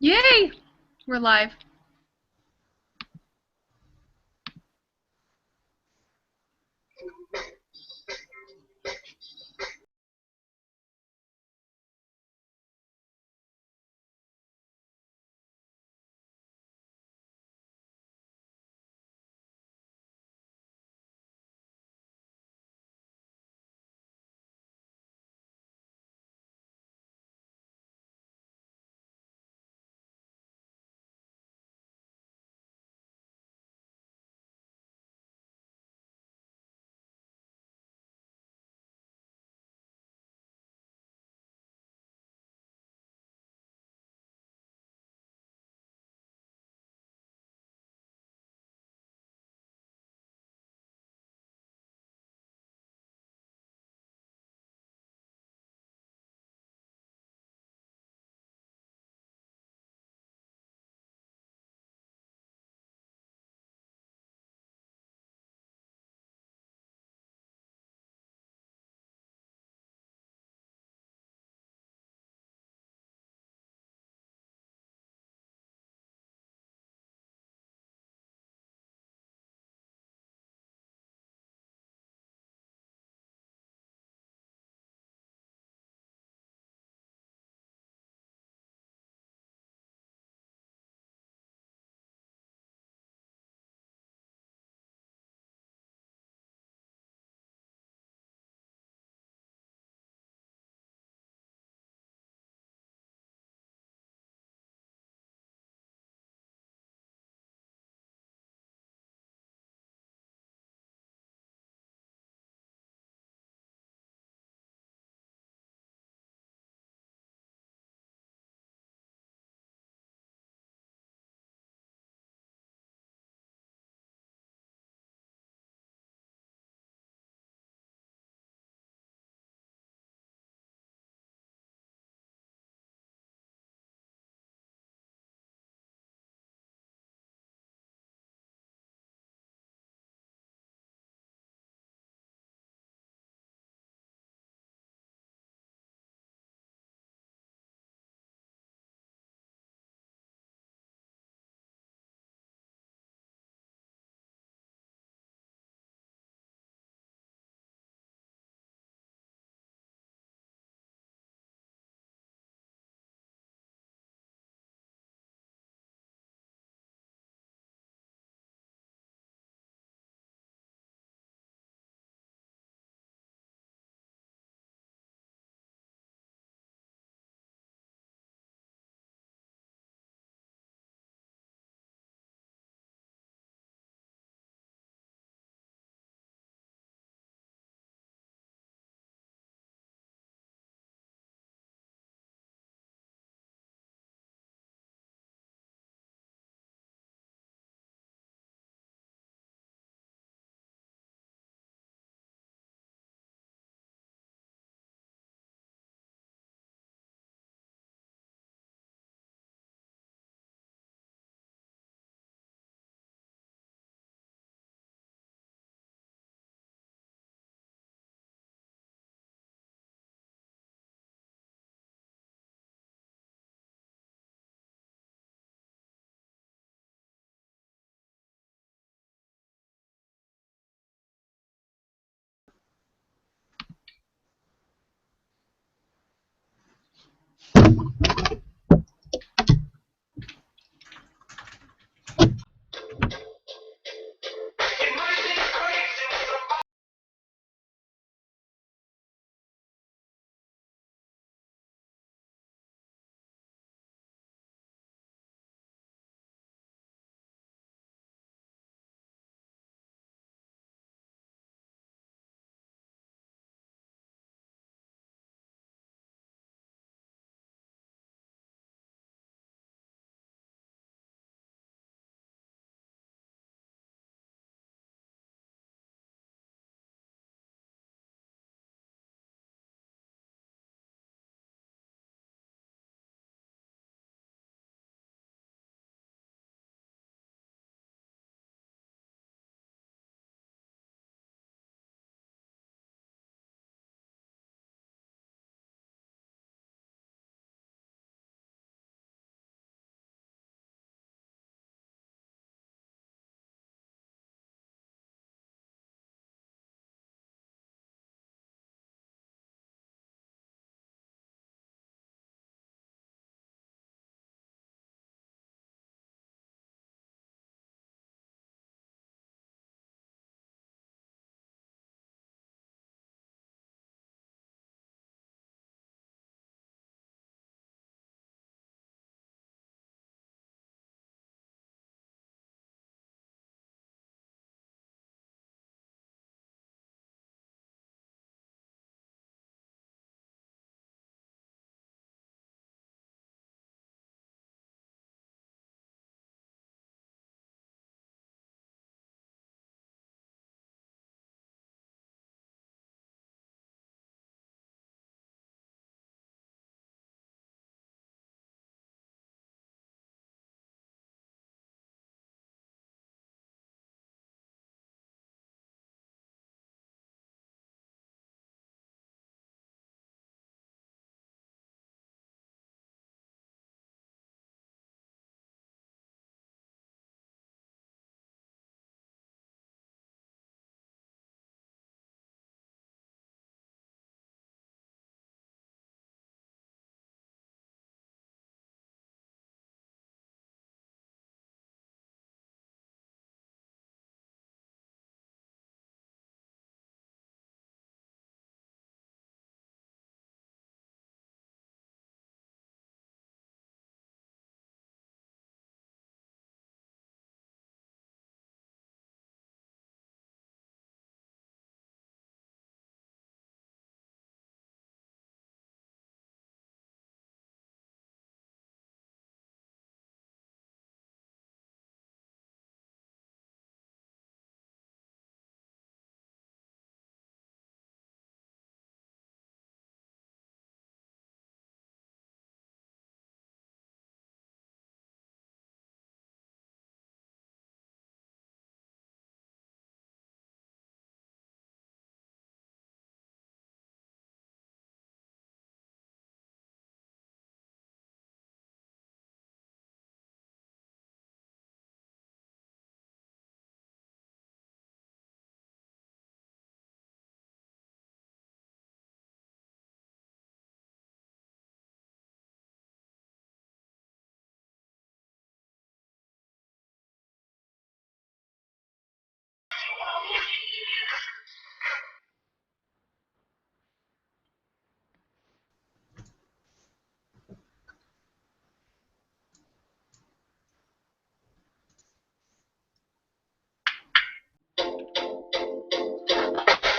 Yay! We're live.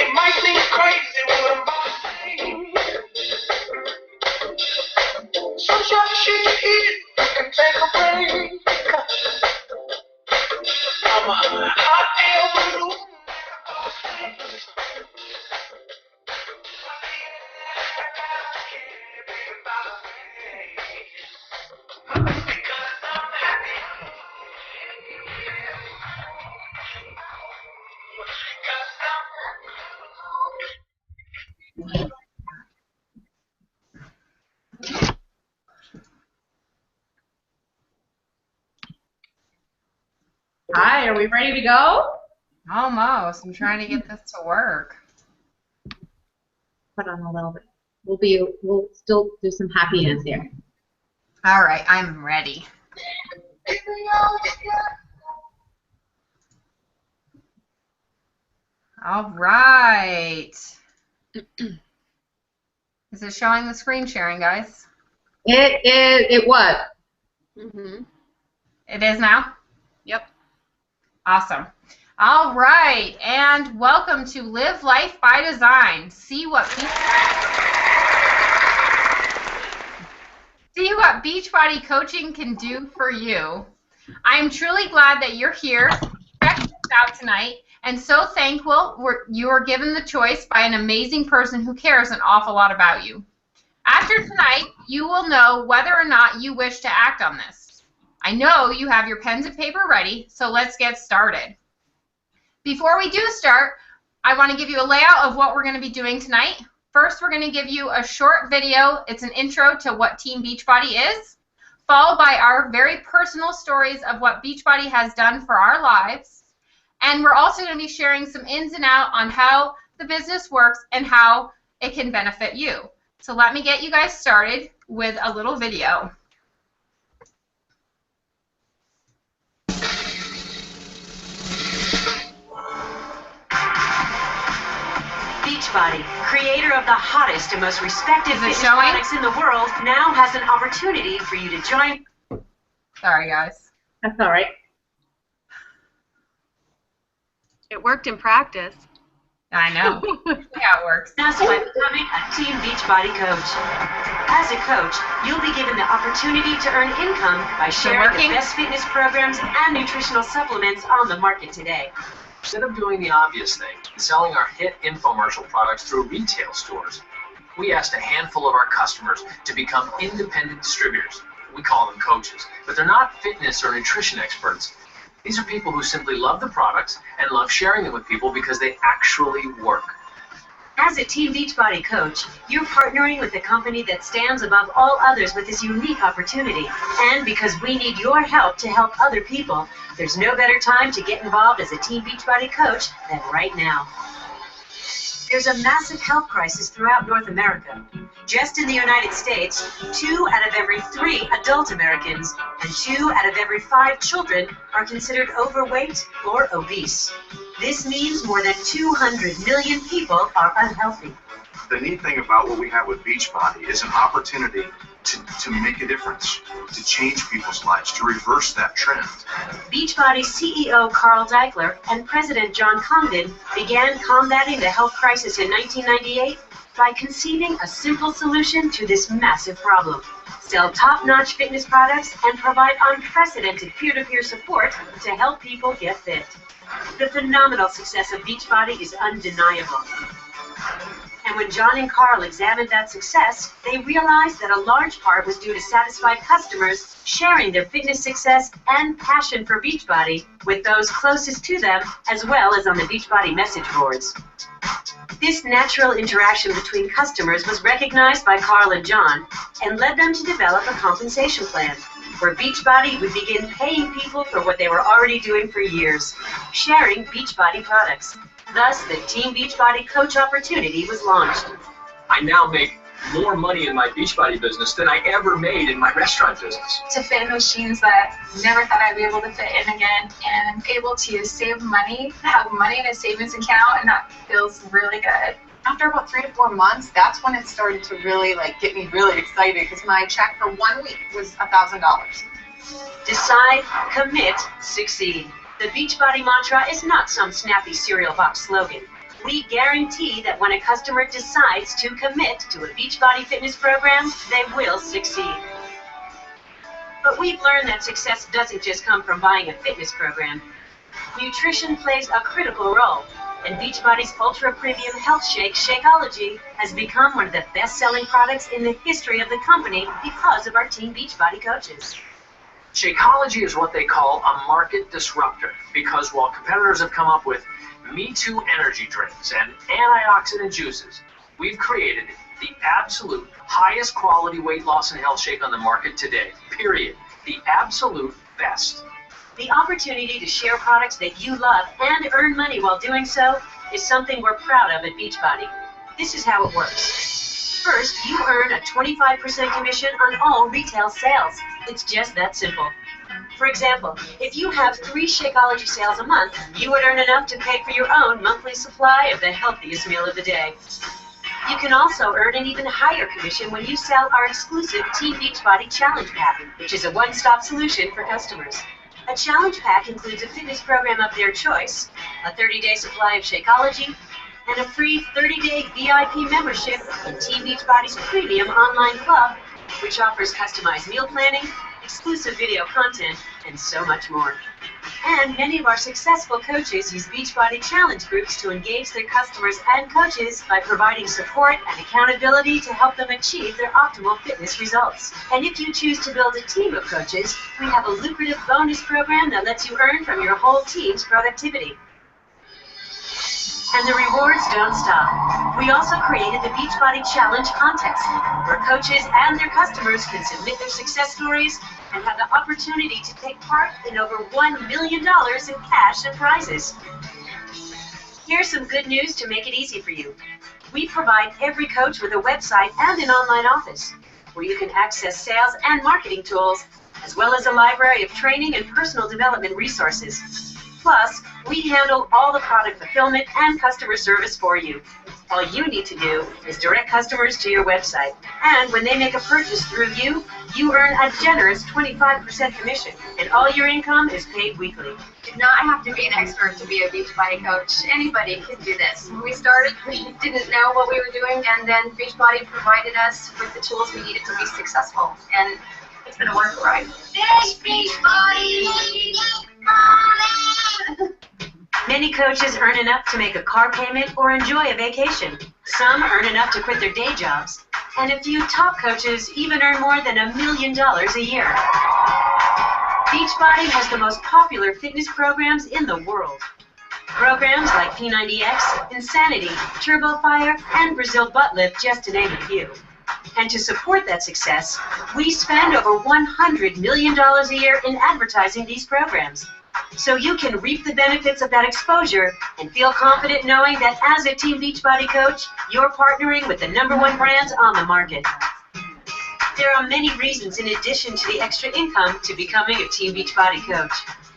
It might seem crazy what I'm about to say. Sunshine, shake your head, you can take a break. I'm a hot air balloon. Hi, are we ready to go? Almost. I'm trying to get this to work. Put on a little bit. We'll still do some happiness here. All right, I'm ready. All right. Is it showing the screen sharing, guys? It was. Mm-hmm. It is now? Yep. Awesome. All right, and welcome to Live Life by Design. See what Beachbody Coaching can do for you. I'm truly glad that you're here. Check this out tonight, and so thankful you are given the choice by an amazing person who cares an awful lot about you. After tonight, you will know whether or not you wish to act on this. I know you have your pens and paper ready, so let's get started. Before we do start, I want to give you a layout of what we're going to be doing tonight. First, we're going to give you a short video. It's an intro to what Team Beachbody is, followed by our very personal stories of what Beachbody has done for our lives. And we're also going to be sharing some ins and outs on how the business works and how it can benefit you. So let me get you guys started with a little video. Beachbody, creator of the hottest and most respected fitness products in the world, now has an opportunity for you to join. Sorry, guys. That's all right. It worked in practice. I know. See how it works. Us by becoming a Team Beachbody coach. As a coach, you'll be given the opportunity to earn income by sharing the best fitness programs and nutritional supplements on the market today. Instead of doing the obvious thing, selling our hit infomercial products through retail stores, we asked a handful of our customers to become independent distributors. We call them coaches, but they're not fitness or nutrition experts. These are people who simply love the products and love sharing them with people because they actually work. As a Team Beachbody coach, you're partnering with a company that stands above all others with this unique opportunity. And because we need your help to help other people, there's no better time to get involved as a Team Beachbody coach than right now. There's a massive health crisis throughout North America. Just in the United States, 2 out of every 3 adult Americans and 2 out of every 5 children are considered overweight or obese. This means more than 200 million people are unhealthy. The neat thing about what we have with Beachbody is an opportunity to make a difference, to change people's lives, to reverse that trend. Beachbody CEO Carl Daikeler and President John Congdon began combating the health crisis in 1998 by conceiving a simple solution to this massive problem. Sell top-notch fitness products and provide unprecedented peer-to-peer support to help people get fit. The phenomenal success of Beachbody is undeniable. And when John and Carl examined that success, they realized that a large part was due to satisfied customers sharing their fitness success and passion for Beachbody with those closest to them, as well as on the Beachbody message boards. This natural interaction between customers was recognized by Carl and John and led them to develop a compensation plan, where Beachbody would begin paying people for what they were already doing for years, sharing Beachbody products. Thus, the Team Beachbody Coach opportunity was launched. I now make more money in my Beachbody business than I ever made in my restaurant business. To fit in machines that never thought I'd be able to fit in again, and able to save money, have money in a savings account, and that feels really good. After about 3 to 4 months, that's when it started to really get me really excited, because my check for 1 week was $1,000. Decide, commit, succeed. The Beachbody mantra is not some snappy cereal box slogan. We guarantee that when a customer decides to commit to a Beachbody fitness program, they will succeed. But we've learned that success doesn't just come from buying a fitness program. Nutrition plays a critical role, and Beachbody's ultra-premium health shake, Shakeology, has become one of the best-selling products in the history of the company because of our Team Beachbody coaches. Shakeology is what they call a market disruptor, because while competitors have come up with Me Too energy drinks and antioxidant juices, we've created the absolute highest quality weight loss and health shake on the market today, period. The absolute best. The opportunity to share products that you love and earn money while doing so is something we're proud of at Beachbody. This is how it works. First, you earn a 25% commission on all retail sales. It's just that simple. For example, if you have 3 Shakeology sales a month, you would earn enough to pay for your own monthly supply of the healthiest meal of the day. You can also earn an even higher commission when you sell our exclusive Team Beachbody Challenge Pack, which is a one-stop solution for customers. A challenge pack includes a fitness program of their choice, a 30-day supply of Shakeology, and a free 30-day VIP membership in Team Beachbody's premium online club, which offers customized meal planning, exclusive video content, and so much more. And many of our successful coaches use Beachbody Challenge groups to engage their customers and coaches by providing support and accountability to help them achieve their optimal fitness results. And if you choose to build a team of coaches, we have a lucrative bonus program that lets you earn from your whole team's productivity. And the rewards don't stop. We also created the Beachbody Challenge contest, where coaches and their customers can submit their success stories and have the opportunity to take part in over $1 million in cash and prizes. Here's some good news to make it easy for you. We provide every coach with a website and an online office, where you can access sales and marketing tools, as well as a library of training and personal development resources. Plus, we handle all the product fulfillment and customer service for you. All you need to do is direct customers to your website. And when they make a purchase through you, you earn a generous 25% commission. And all your income is paid weekly. You do not have to be an expert to be a Beachbody coach. Anybody can do this. When we started, we didn't know what we were doing, and then Beachbody provided us with the tools we needed to be successful. And it's been a wonderful ride. This Beachbody! Many coaches earn enough to make a car payment or enjoy a vacation. Some earn enough to quit their day jobs. And a few top coaches even earn more than $1 million a year. Beachbody has the most popular fitness programs in the world. Programs like P90X, Insanity, Turbo Fire, and Brazil Butt Lift, just to name a few. And to support that success, we spend over $100 million a year in advertising these programs. So you can reap the benefits of that exposure and feel confident knowing that as a Team Beachbody coach, you're partnering with the #1 brands on the market. There are many reasons in addition to the extra income to becoming a Team Beachbody coach.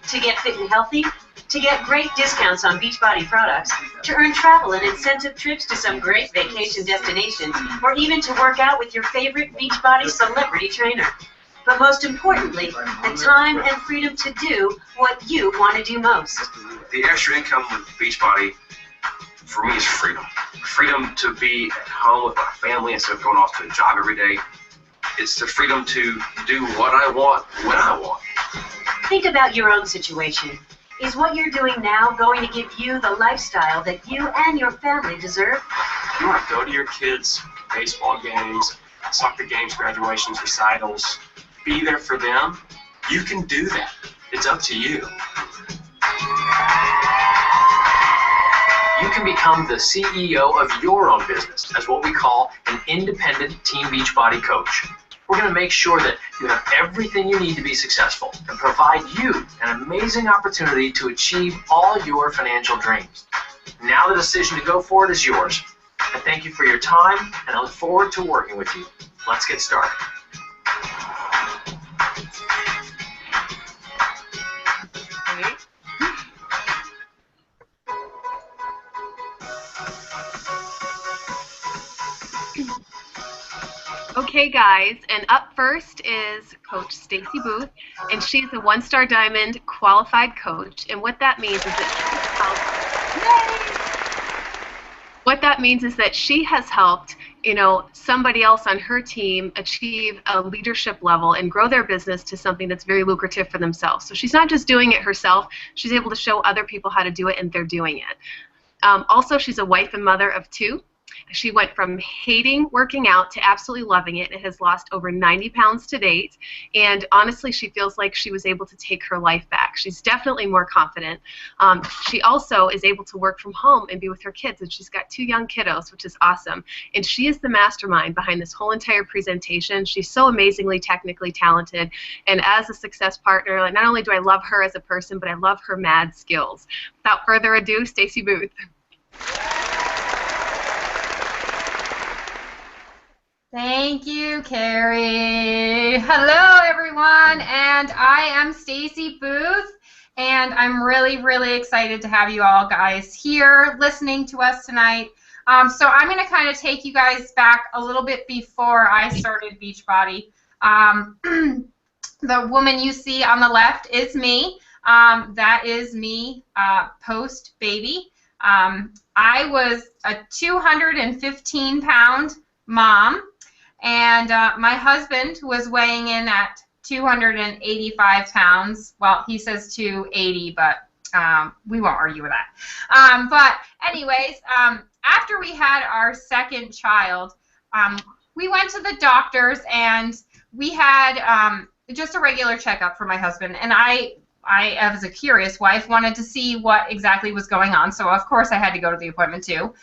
To get fit and healthy, to get great discounts on Beachbody products, to earn travel and incentive trips to some great vacation destinations, or even to work out with your favorite Beachbody celebrity trainer. But most importantly, the time and freedom to do what you want to do most. The extra income with Beachbody, for me, is freedom. Freedom to be at home with my family instead of going off to a job every day. It's the freedom to do what I want, when I want. Think about your own situation. Is what you're doing now going to give you the lifestyle that you and your family deserve? You want to go to your kids' baseball games, soccer games, graduations, recitals, be there for them? You can do that. It's up to you. You can become the CEO of your own business as what we call an independent Team Beachbody coach. We're going to make sure that you have everything you need to be successful and provide you an amazing opportunity to achieve all your financial dreams. Now the decision to go for it is yours. I thank you for your time, and I look forward to working with you. Let's get started. Okay, guys, and up first is Coach Stacy Booth, and she's a one-star diamond qualified coach. And what that means is that she has helped, somebody else on her team achieve a leadership level and grow their business to something that's very lucrative for themselves. So she's not just doing it herself; she's able to show other people how to do it, and they're doing it. Also, she's a wife and mother of 2. She went from hating working out to absolutely loving it and has lost over 90 pounds to date. And honestly, she feels like she was able to take her life back. She's definitely more confident. She also is able to work from home and be with her kids, and she's got 2 young kiddos, which is awesome. And she is the mastermind behind this whole entire presentation. She's so amazingly technically talented. And as a success partner, like, not only do I love her as a person, but I love her mad skills. Without further ado, Stacy Booth. Thank you, Carrie. Hello, everyone, and I am Stacy Booth, and I'm really, really excited to have you all guys here listening to us tonight. So I'm going to kind of take you guys back a little bit before I started Beachbody. The woman you see on the left is me. That is me post-baby. I was a 215-pound mom. And my husband was weighing in at 285 pounds. Well, he says 280, but we won't argue with that. But anyways, after we had our second child, we went to the doctors, and we had just a regular checkup for my husband. And I, as a curious wife, wanted to see what exactly was going on. So, of course, I had to go to the appointment, too.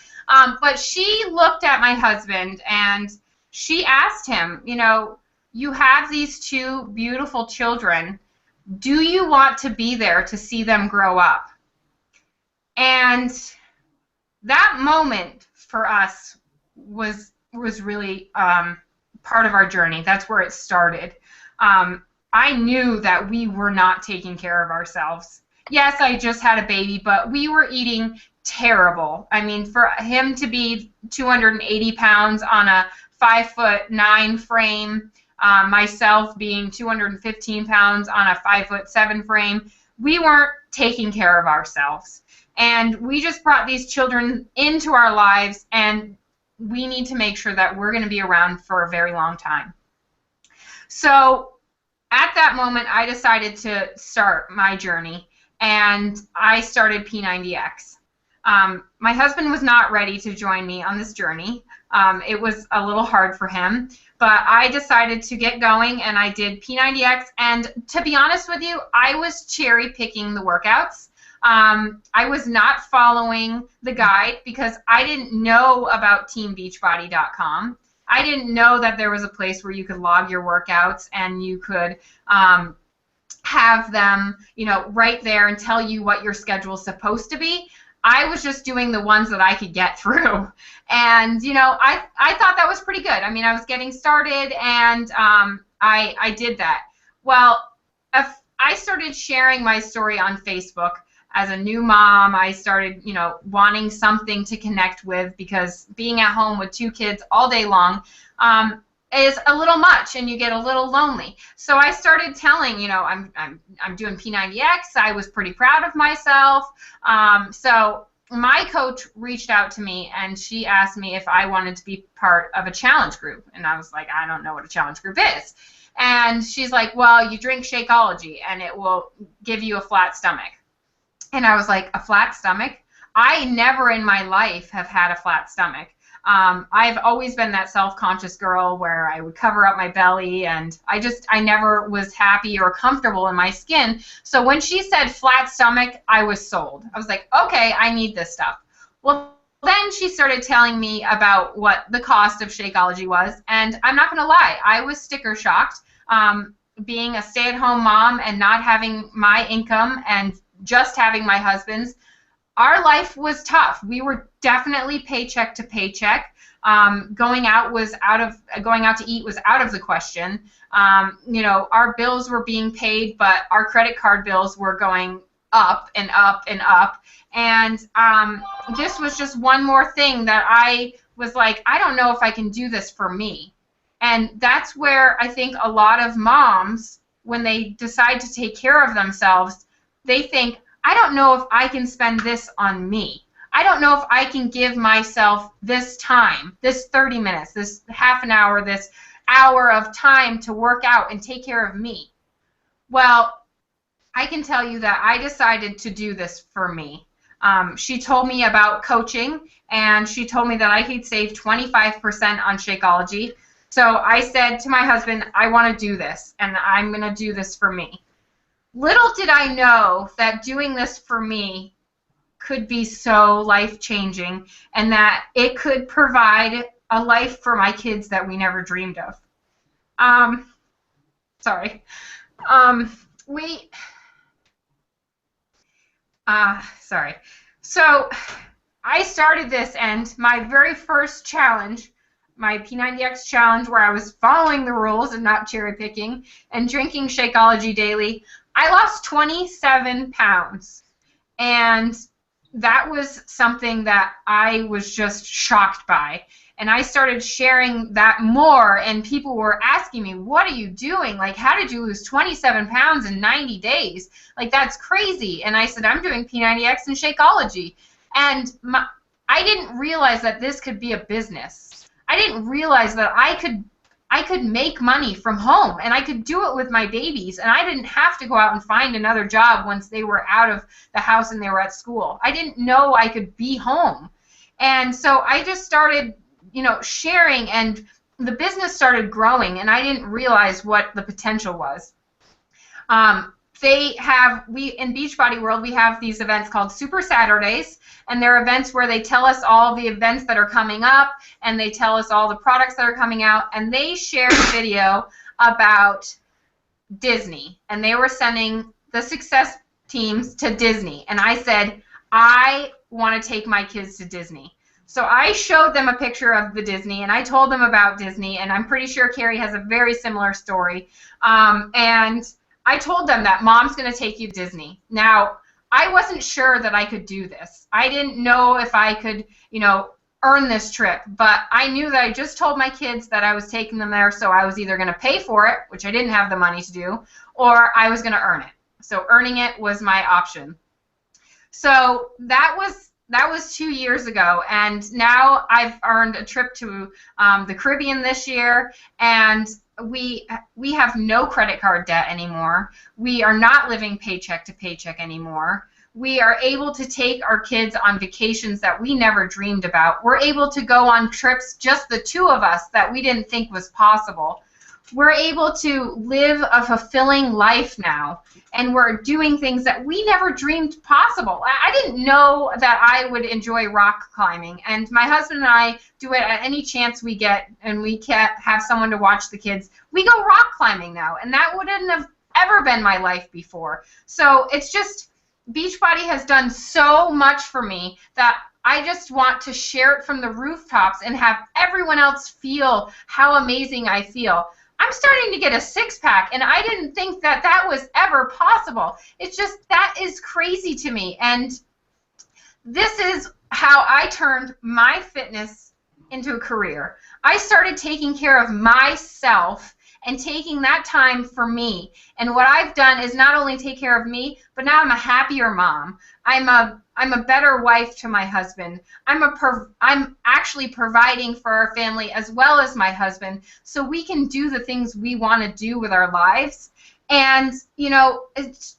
But she looked at my husband, and she asked him, you have these 2 beautiful children. Do you want to be there to see them grow up? And that moment for us was really part of our journey. That's where it started. I knew that we were not taking care of ourselves. Yes, I just had a baby, but we were eating terrible. I mean, for him to be 280 pounds on a 5'9" frame, myself being 215 pounds on a 5'7" frame, we weren't taking care of ourselves. And we just brought these children into our lives, and we need to make sure that we're going to be around for a very long time. So at that moment, I decided to start my journey, and I started P90X. My husband was not ready to join me on this journey. It was a little hard for him, but I decided to get going, and I did P90X, and to be honest with you, I was cherry picking the workouts. I was not following the guide because I didn't know about teambeachbody.com. I didn't know that there was a place where you could log your workouts and you could have them, right there and tell you what your schedule is supposed to be. I was just doing the ones that I could get through. And, I thought that was pretty good. I mean, I was getting started, and I did that. Well, I started sharing my story on Facebook. As a new mom, I started, wanting something to connect with, because being at home with 2 kids all day long is a little much, and you get a little lonely. So I started telling, I'm doing P90X. I was pretty proud of myself. So my coach reached out to me, and she asked me if I wanted to be part of a challenge group. And I was like, I don't know what a challenge group is. And she's like, well, you drink Shakeology, and it will give you a flat stomach. And I was like, a flat stomach? I never in my life have had a flat stomach. I've always been that self-conscious girl where I would cover up my belly, and I never was happy or comfortable in my skin. So when she said flat stomach, I was sold. I was like, okay, I need this stuff. Well, then she started telling me about what the cost of Shakeology was, and I'm not going to lie, I was sticker shocked. Being a stay-at-home mom and not having my income and just having my husband's, our life was tough. We were definitely paycheck to paycheck. Going out to eat was out of the question. You know, our bills were being paid, but our credit card bills were going up and up and up. And this was just one more thing that I was like, I don't know if I can do this for me. And that's where I think a lot of moms, when they decide to take care of themselves, they think, I don't know if I can spend this on me. I don't know if I can give myself this time, this 30 minutes, this half an hour, this hour of time to work out and take care of me. Well, I can tell you that I decided to do this for me. She told me about coaching, and she told me that I could save 25% on Shakeology. So I said to my husband, I want to do this, and I'm going to do this for me. Little did I know that doing this for me could be so life-changing, and that it could provide a life for my kids that we never dreamed of. So I started this, and my very first challenge, my P90X challenge, where I was following the rules and not cherry picking and drinking Shakeology daily, I lost 27 pounds. And that was something that I was just shocked by. And I started sharing that more, and people were asking me, what are you doing? Like, how did you lose 27 pounds in 90 days? Like, that's crazy. And I said, I'm doing P90X and Shakeology. And I didn't realize that this could be a business. I didn't realize that I could make money from home, and I could do it with my babies, and I didn't have to go out and find another job once they were out of the house and they were at school. I didn't know I could be home. And so I just started, you know, sharing, and the business started growing, and I didn't realize what the potential was. In Beachbody World, we have these events called Super Saturdays, and they're events where they tell us all the events that are coming up, and they tell us all the products that are coming out, and they shared a video about Disney, and they were sending the success teams to Disney, and I said, I want to take my kids to Disney. So I showed them a picture of the Disney, and I told them about Disney, and I'm pretty sure Carrie has a very similar story, and I told them that Mom's going to take you to Disney. Now, I wasn't sure that I could do this. I didn't know if I could, you know, earn this trip, but I knew that I just told my kids that I was taking them there, so I was either going to pay for it, which I didn't have the money to do, or I was going to earn it. So earning it was my option. So that was 2 years ago, and now I've earned a trip to the Caribbean this year, and we have no credit card debt anymore. We are not living paycheck to paycheck anymore. We are able to take our kids on vacations that we never dreamed about. We're able to go on trips, just the two of us, that we didn't think was possible. We're able to live a fulfilling life now, and we're doing things that we never dreamed possible. I didn't know that I would enjoy rock climbing, and my husband and I do it at any chance we get, and we can't have someone to watch the kids. We go rock climbing now, and that wouldn't have ever been my life before. So it's just, Beachbody has done so much for me that I just want to share it from the rooftops and have everyone else feel how amazing I feel. I'm starting to get a six-pack, and I didn't think that that was ever possible. It's just, that is crazy to me. And this is how I turned my fitness into a career. I started taking care of myself and taking that time for me. And what I've done is not only take care of me, but now I'm a happier mom. I'm a better wife to my husband. I'm actually providing for our family as well as my husband, so we can do the things we want to do with our lives. And you know, as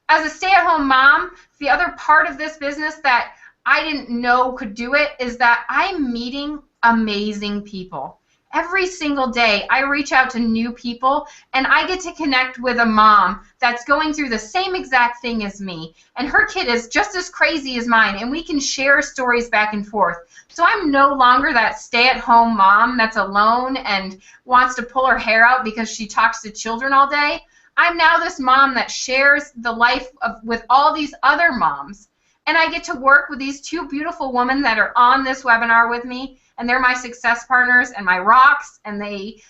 a stay-at-home mom, the other part of this business that I didn't know could do it is that I'm meeting amazing people. Every single day, I reach out to new people, and I get to connect with a mom that's going through the same exact thing as me, and her kid is just as crazy as mine, and we can share stories back and forth. So I'm no longer that stay-at-home mom that's alone and wants to pull her hair out because she talks to children all day. I'm now this mom that shares the life with all these other moms, and I get to work with these two beautiful women that are on this webinar with me, and they're my success partners and my rocks, and they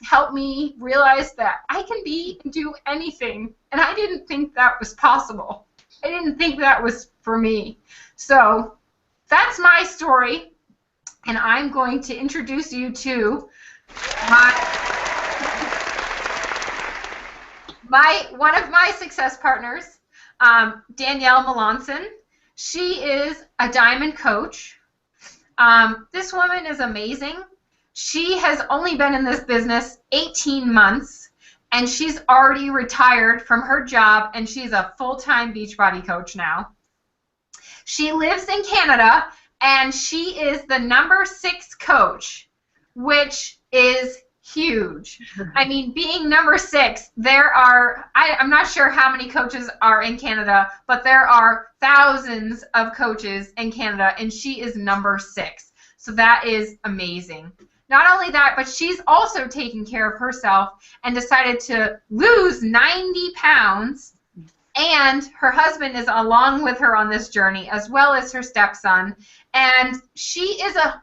help me realize that I can be and do anything, and I didn't think that was possible. I didn't think that was for me. So that's my story, and I'm going to introduce you to one of my success partners, Danielle Melanson. She is a diamond coach. This woman is amazing. She has only been in this business 18 months, and she's already retired from her job, and she's a full-time Beachbody coach now. She lives in Canada, and she is the #6 coach, which is huge. I mean, being #6, there are, I'm not sure how many coaches are in Canada, but there are thousands of coaches in Canada, and she is #6. So that is amazing. Not only that, but she's also taking care of herself and decided to lose 90 pounds, and her husband is along with her on this journey, as well as her stepson, and she is a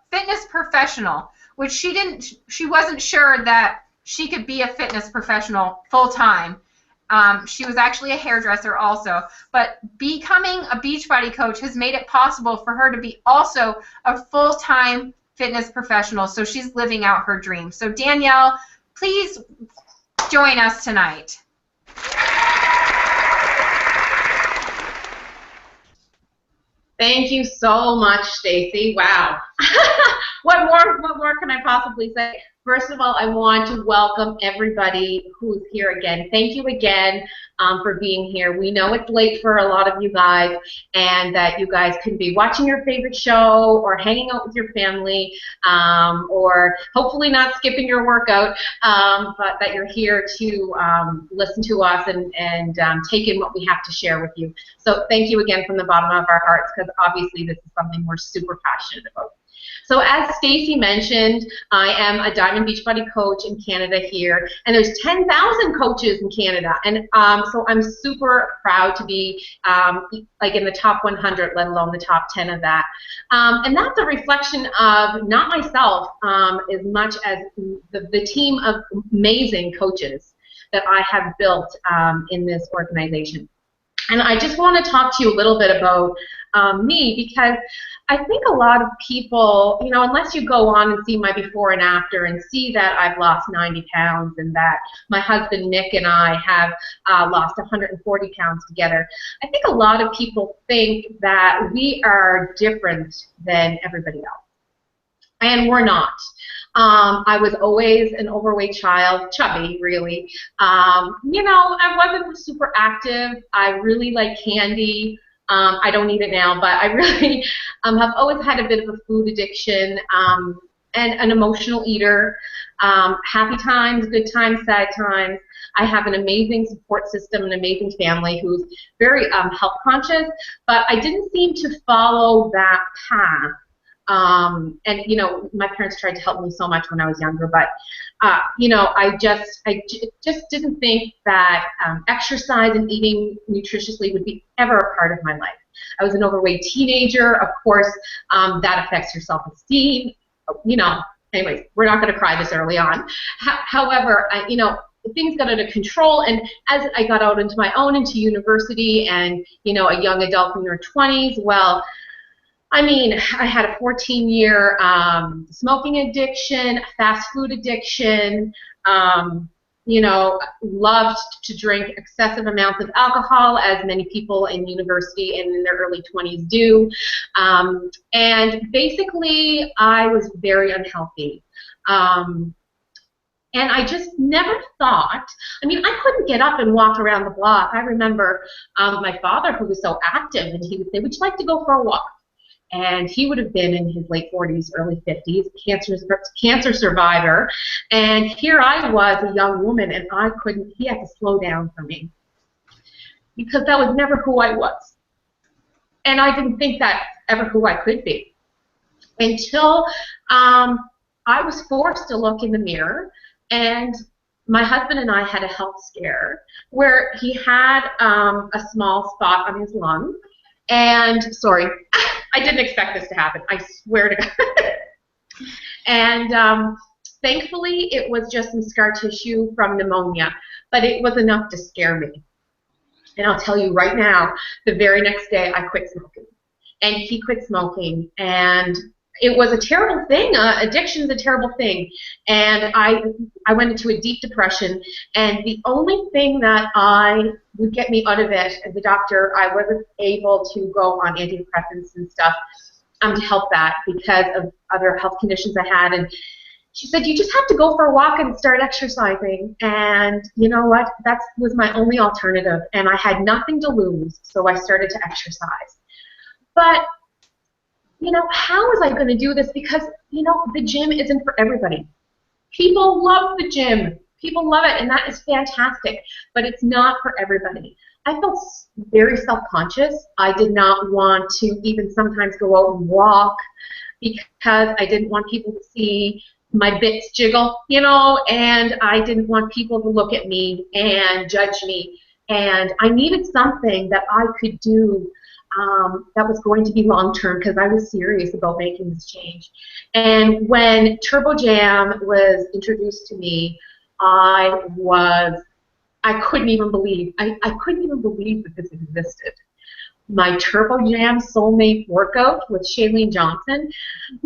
fitness professional, which she wasn't sure that she could be a fitness professional full-time. She was actually a hairdresser also, but becoming a Beachbody coach has made it possible for her to be also a full-time fitness professional, so she's living out her dream. So Danielle, please join us tonight. Thank you so much, Stacy. Wow. What more can I possibly say? First of all, I want to welcome everybody who's here again. Thank you again for being here. We know it's late for a lot of you guys, and that you guys could be watching your favorite show or hanging out with your family, or hopefully not skipping your workout, but that you're here to listen to us and take in what we have to share with you. So thank you again from the bottom of our hearts, because obviously this is something we're super passionate about. So as Stacy mentioned, I am a Diamond Beachbody coach in Canada here, and there's 10,000 coaches in Canada, and so I'm super proud to be like in the top 100, let alone the top 10 of that. And that's a reflection of not myself as much as the team of amazing coaches that I have built in this organization. And I just want to talk to you a little bit about me, because I think a lot of people, you know, unless you go on and see my before and after and see that I've lost 90 pounds and that my husband Nick and I have lost 140 pounds together, I think a lot of people think that we are different than everybody else. And we're not. I was always an overweight child, chubby, really. You know, I wasn't super active. I really like candy. I don't eat it now, but I really have always had a bit of a food addiction, and an emotional eater. Happy times, good times, sad times. I have an amazing support system, an amazing family who's very health conscious, but I didn't seem to follow that path. And you know, my parents tried to help me so much when I was younger, but you know, I just didn't think that exercise and eating nutritiously would be ever a part of my life. I was an overweight teenager. Of course, that affects your self-esteem. You know, anyways, we're not going to cry this early on. However, you know, things got out of control, and as I got out into my own, into university, and you know, a young adult in their 20s, well, I mean, I had a 14-year smoking addiction, fast food addiction, you know, loved to drink excessive amounts of alcohol, as many people in university and in their early 20s do. And basically, I was very unhealthy. And I just never thought, I mean, I couldn't get up and walk around the block. I remember my father, who was so active, and he would say, "Would you like to go for a walk?" And he would have been in his late 40s, early 50s, cancer survivor. And here I was, a young woman, and I couldn't, he had to slow down for me, because that was never who I was. And I didn't think that's ever who I could be, until I was forced to look in the mirror, and my husband and I had a health scare where he had a small spot on his lung. And, sorry, I didn't expect this to happen. I swear to God. And thankfully, it was just some scar tissue from pneumonia, but it was enough to scare me. And I'll tell you right now, the very next day, I quit smoking. And he quit smoking, and it was a terrible thing. Addiction is a terrible thing. And I went into a deep depression, and the only thing that would get me out of it, as a doctor, I wasn't able to go on antidepressants and stuff to help that because of other health conditions I had. And she said, you just have to go for a walk and start exercising. And you know what? That was my only alternative, and I had nothing to lose, so I started to exercise. But you know, how was I going to do this? Because, you know, the gym isn't for everybody. People love the gym. People love it, and that is fantastic. But it's not for everybody. I felt very self-conscious. I did not want to even sometimes go out and walk because I didn't want people to see my bits jiggle, you know, and I didn't want people to look at me and judge me. And I needed something that I could do that was going to be long-term, because I was serious about making this change. And when Turbo Jam was introduced to me, I couldn't even believe, I couldn't even believe that this existed. My Turbo Jam Soulmate workout with Shailene Johnson,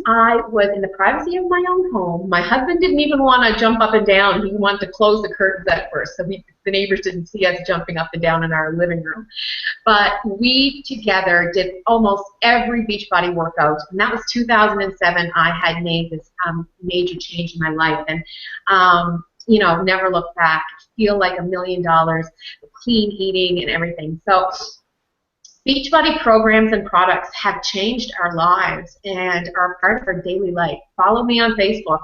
I was in the privacy of my own home. My husband didn't even want to jump up and down. He wanted to close the curtains at first, so the neighbors didn't see us jumping up and down in our living room. But we together did almost every Beachbody workout, and that was 2007. I had made this major change in my life, and you know, never looked back. Feel like $1 million, clean eating and everything. So Beachbody programs and products have changed our lives and are part of our daily life. Follow me on Facebook,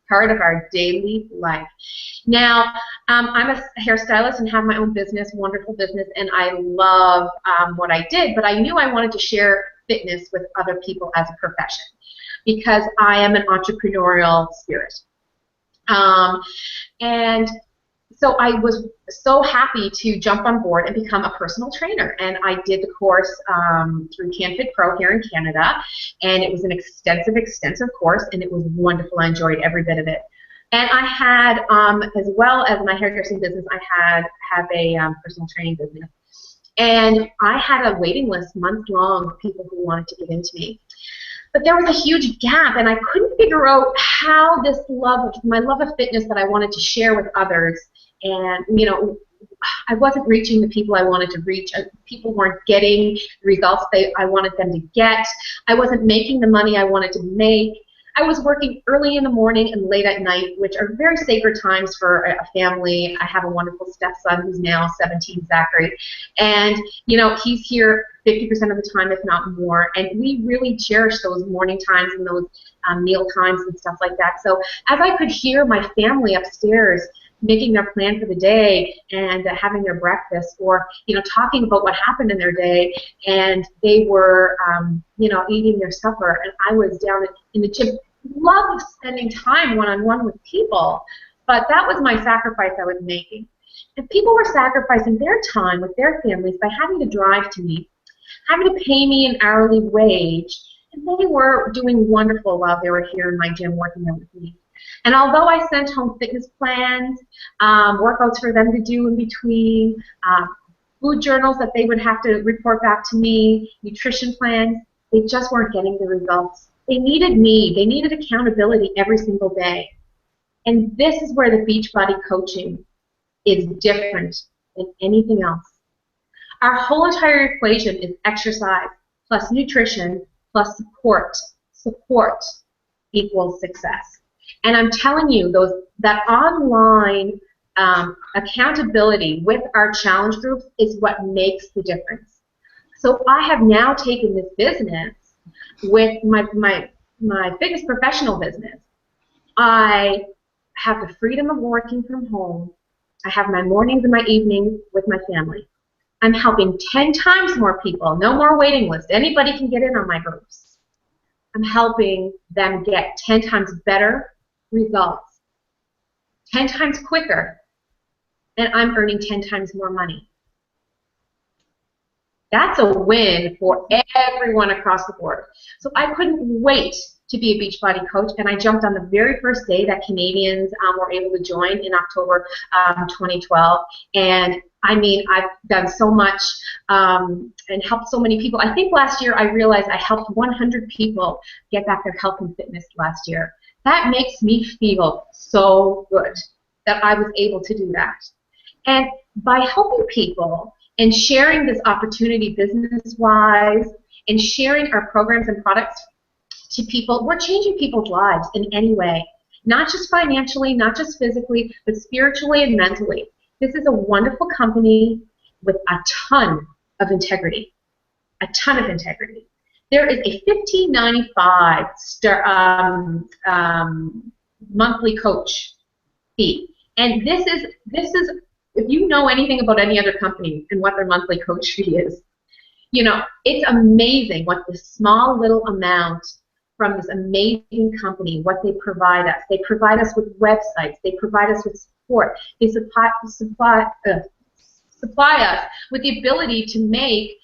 part of our daily life. Now, I'm a hairstylist and have my own business, wonderful business, and I love what I did, but I knew I wanted to share fitness with other people as a profession because I am an entrepreneurial spirit. And so I was so happy to jump on board and become a personal trainer. And I did the course through CanFit Pro here in Canada. And it was an extensive course, and it was wonderful. I enjoyed every bit of it. And I had, as well as my hairdressing business, I have a personal training business. And I had a waiting list months long of people who wanted to get into me. But there was a huge gap, and I couldn't figure out how this my love of fitness that I wanted to share with others, and, you know, I wasn't reaching the people I wanted to reach. People weren't getting the results I wanted them to get. I wasn't making the money I wanted to make. I was working early in the morning and late at night, which are very sacred times for a family. I have a wonderful stepson who's now 17, Zachary, and, you know, he's here 50% of the time, if not more, and we really cherish those morning times and those meal times and stuff like that. So as I could hear my family upstairs making their plan for the day and having their breakfast, or, you know, talking about what happened in their day, and they were, you know, eating their supper, and I was down in the gym. Love spending time one-on-one with people, but that was my sacrifice I was making. And people were sacrificing their time with their families by having to drive to me, having to pay me an hourly wage, and they were doing wonderful while they were here in my gym working out with me. And although I sent home fitness plans, workouts for them to do in between, food journals that they would have to report back to me, nutrition plans, they just weren't getting the results. They needed me. They needed accountability every single day. And this is where the Beachbody Coaching is different than anything else. Our whole entire equation is exercise plus nutrition plus support. Support equals success. And I'm telling you, that online accountability with our challenge groups is what makes the difference. So I have now taken this business with my biggest professional business. I have the freedom of working from home. I have my mornings and my evenings with my family. I'm helping 10 times more people. No more waiting list. Anybody can get in on my groups. I'm helping them get 10 times better results, 10 times quicker, and I'm earning 10 times more money. That's a win for everyone across the board. So I couldn't wait to be a Beachbody coach, and I jumped on the very first day that Canadians were able to join in October 2012. And I mean, I've done so much and helped so many people. I think last year I realized I helped 100 people get back their health and fitness last year. That makes me feel so good that I was able to do that. And by helping people and sharing this opportunity business-wise and sharing our programs and products to people, we're changing people's lives in any way, not just financially, not just physically, but spiritually and mentally. This is a wonderful company with a ton of integrity, a ton of integrity. There is a $15.95 monthly coach fee, and this is if you know anything about any other company and what their monthly coach fee is, you know, it's amazing what this small little amount from this amazing company, what they provide us. They provide us with websites. They provide us with support. They supply us with the ability to make,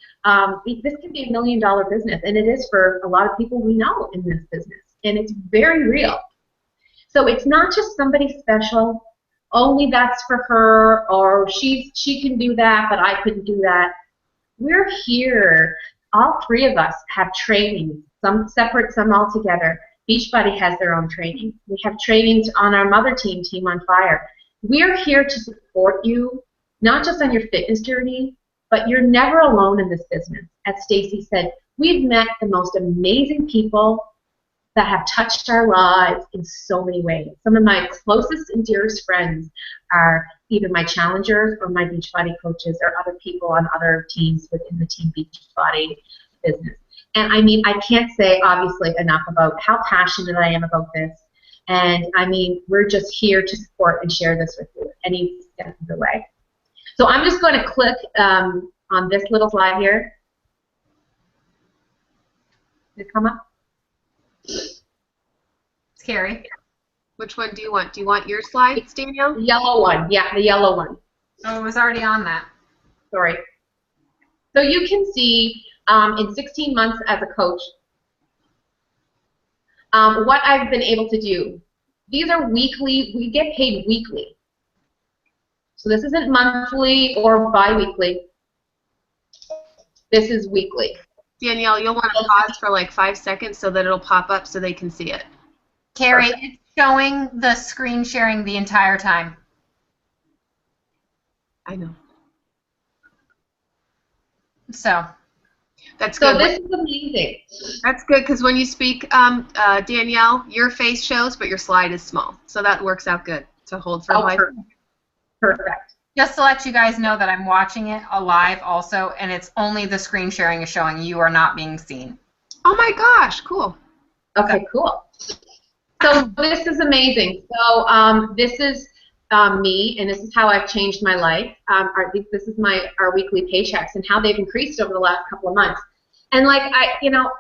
this can be $1 million business, and it is for a lot of people we know in this business, and it's very real. So it's not just somebody special, only that's for her, or she can do that, but I couldn't do that. We're here. All three of us have training, some separate, some all together. Beachbody has their own training. We have trainings on our mother team, Team on Fire. We're here to support you, not just on your fitness journey, but you're never alone in this business. As Stacy said, we've met the most amazing people that have touched our lives in so many ways. Some of my closest and dearest friends are either my challengers or my Beachbody coaches or other people on other teams within the Team Beachbody business. And I mean, I can't say obviously enough about how passionate I am about this. And I mean, we're just here to support and share this with you any step of the way. So I'm just going to click on this little slide here. Did it come up? It's Carrie. Which one do you want? Do you want your slides, Danielle? The yellow one. Yeah, the yellow one. Oh, it was already on that. Sorry. So you can see in 16 months as a coach what I've been able to do. These are weekly. We get paid weekly. So this isn't monthly or bi-weekly. This is weekly. Danielle, you'll want to pause for like 5 seconds so that it'll pop up so they can see it. Carrie, it's showing the screen sharing the entire time. I know. So that's good. So this is amazing. That's good because when you speak, Danielle, your face shows, but your slide is small. So that works out good to hold for 5 seconds. Perfect. Just to let you guys know that I'm watching it live also, and it's only the screen sharing is showing. You are not being seen. Oh my gosh, cool. Okay, cool. So this is amazing. So this is me, and this is how I've changed my life. This is our weekly paychecks and how they've increased over the last couple of months. And like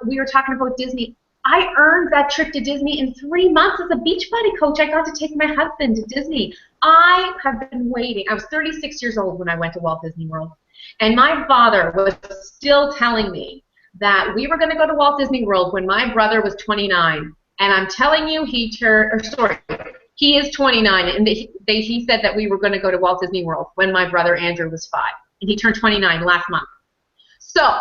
we were talking about Disney. I earned that trip to Disney in 3 months as a Beachbody coach. I got to take my husband to Disney. I have been waiting. I was 36 years old when I went to Walt Disney World. And my father was still telling me that we were going to go to Walt Disney World when my brother was 29. And I'm telling you, he is 29. And he said that we were going to go to Walt Disney World when my brother Andrew was 5. And he turned 29 last month. So,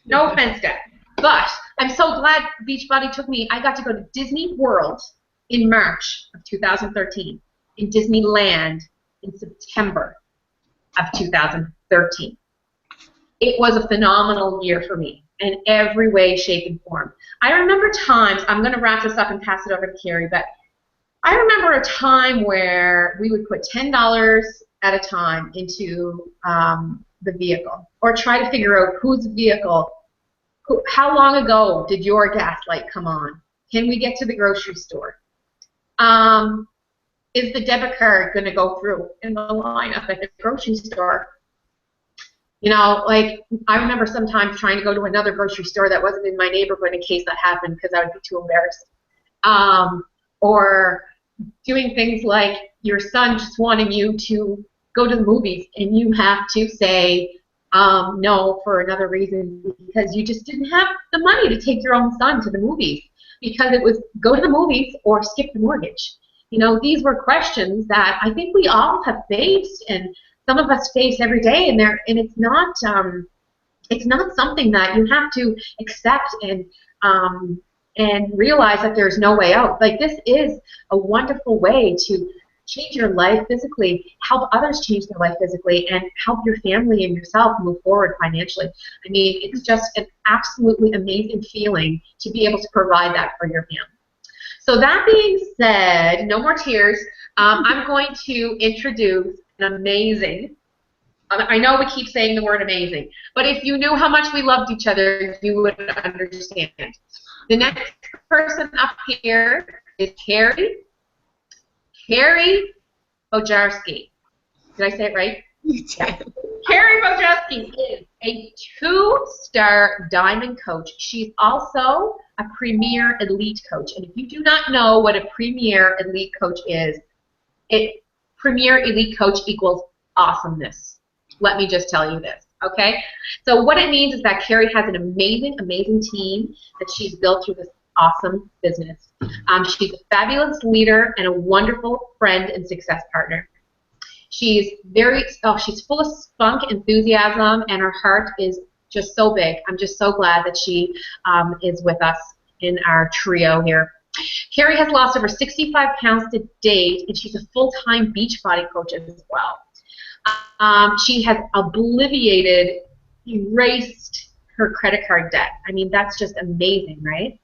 no offense, Dad. But I'm so glad Beachbody took me. I got to go to Disney World in March of 2013, in Disneyland in September of 2013. It was a phenomenal year for me in every way, shape, and form. I remember times, I'm going to wrap this up and pass it over to Carrie, but I remember a time where we would put $10 at a time into the vehicle or try to figure out whose vehicle. How long ago did your gas light come on? Can we get to the grocery store? Is the debit card going to go through in the lineup at the grocery store? You know, like I remember sometimes trying to go to another grocery store that wasn't in my neighborhood in case that happened because I would be too embarrassed. Or doing things like your son just wanting you to go to the movies and you have to say, No, for another reason, because you just didn't have the money to take your own son to the movies, because it was go to the movies or skip the mortgage. You know, these were questions that I think we all have faced, and some of us face every day, and it's not something that you have to accept and realize that there's no way out. Like, this is a wonderful way to change your life physically, help others change their life physically, and help your family and yourself move forward financially. I mean, it's just an absolutely amazing feeling to be able to provide that for your family. So that being said, no more tears. I'm going to introduce an amazing, I know we keep saying the word amazing, but if you knew how much we loved each other, you would understand. The next person up here is Carrie Bojarski. Did I say it right? Yeah. Carrie Bojarski is a 2-star diamond coach. She's also a premier elite coach. And if you do not know what a premier elite coach is, premier elite coach equals awesomeness. Let me just tell you this, okay? So what it means is that Carrie has an amazing, amazing team that she's built through this awesome business. She's a fabulous leader and a wonderful friend and success partner. She's she's full of spunk, enthusiasm, and her heart is just so big. I'm just so glad that she is with us in our trio here. Carrie has lost over 65 pounds to date, and she's a full-time Beachbody coach as well. She has erased her credit card debt. I mean, that's just amazing, right?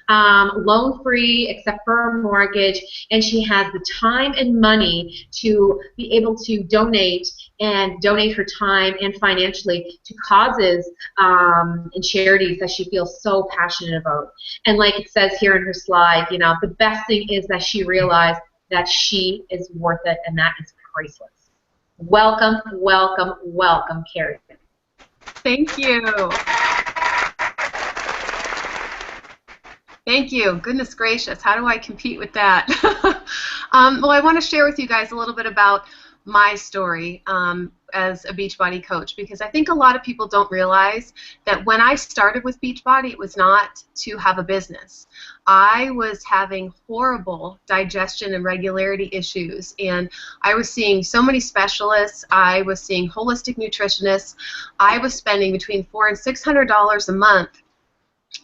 Loan-free except for a mortgage, and she has the time and money to be able to donate her time and financially to causes and charities that she feels so passionate about. And like it says here in her slide, you know, the best thing is that she realized that she is worth it, and that is priceless. Welcome, welcome, welcome, Carrie. Thank you. Thank you. Goodness gracious, how do I compete with that? Well, I want to share with you guys a little bit about my story as a Beachbody coach, because I think a lot of people don't realize that when I started with Beachbody, it was not to have a business. I was having horrible digestion and regularity issues, and I was seeing so many specialists. I was seeing holistic nutritionists. I was spending between $400 and $600 a month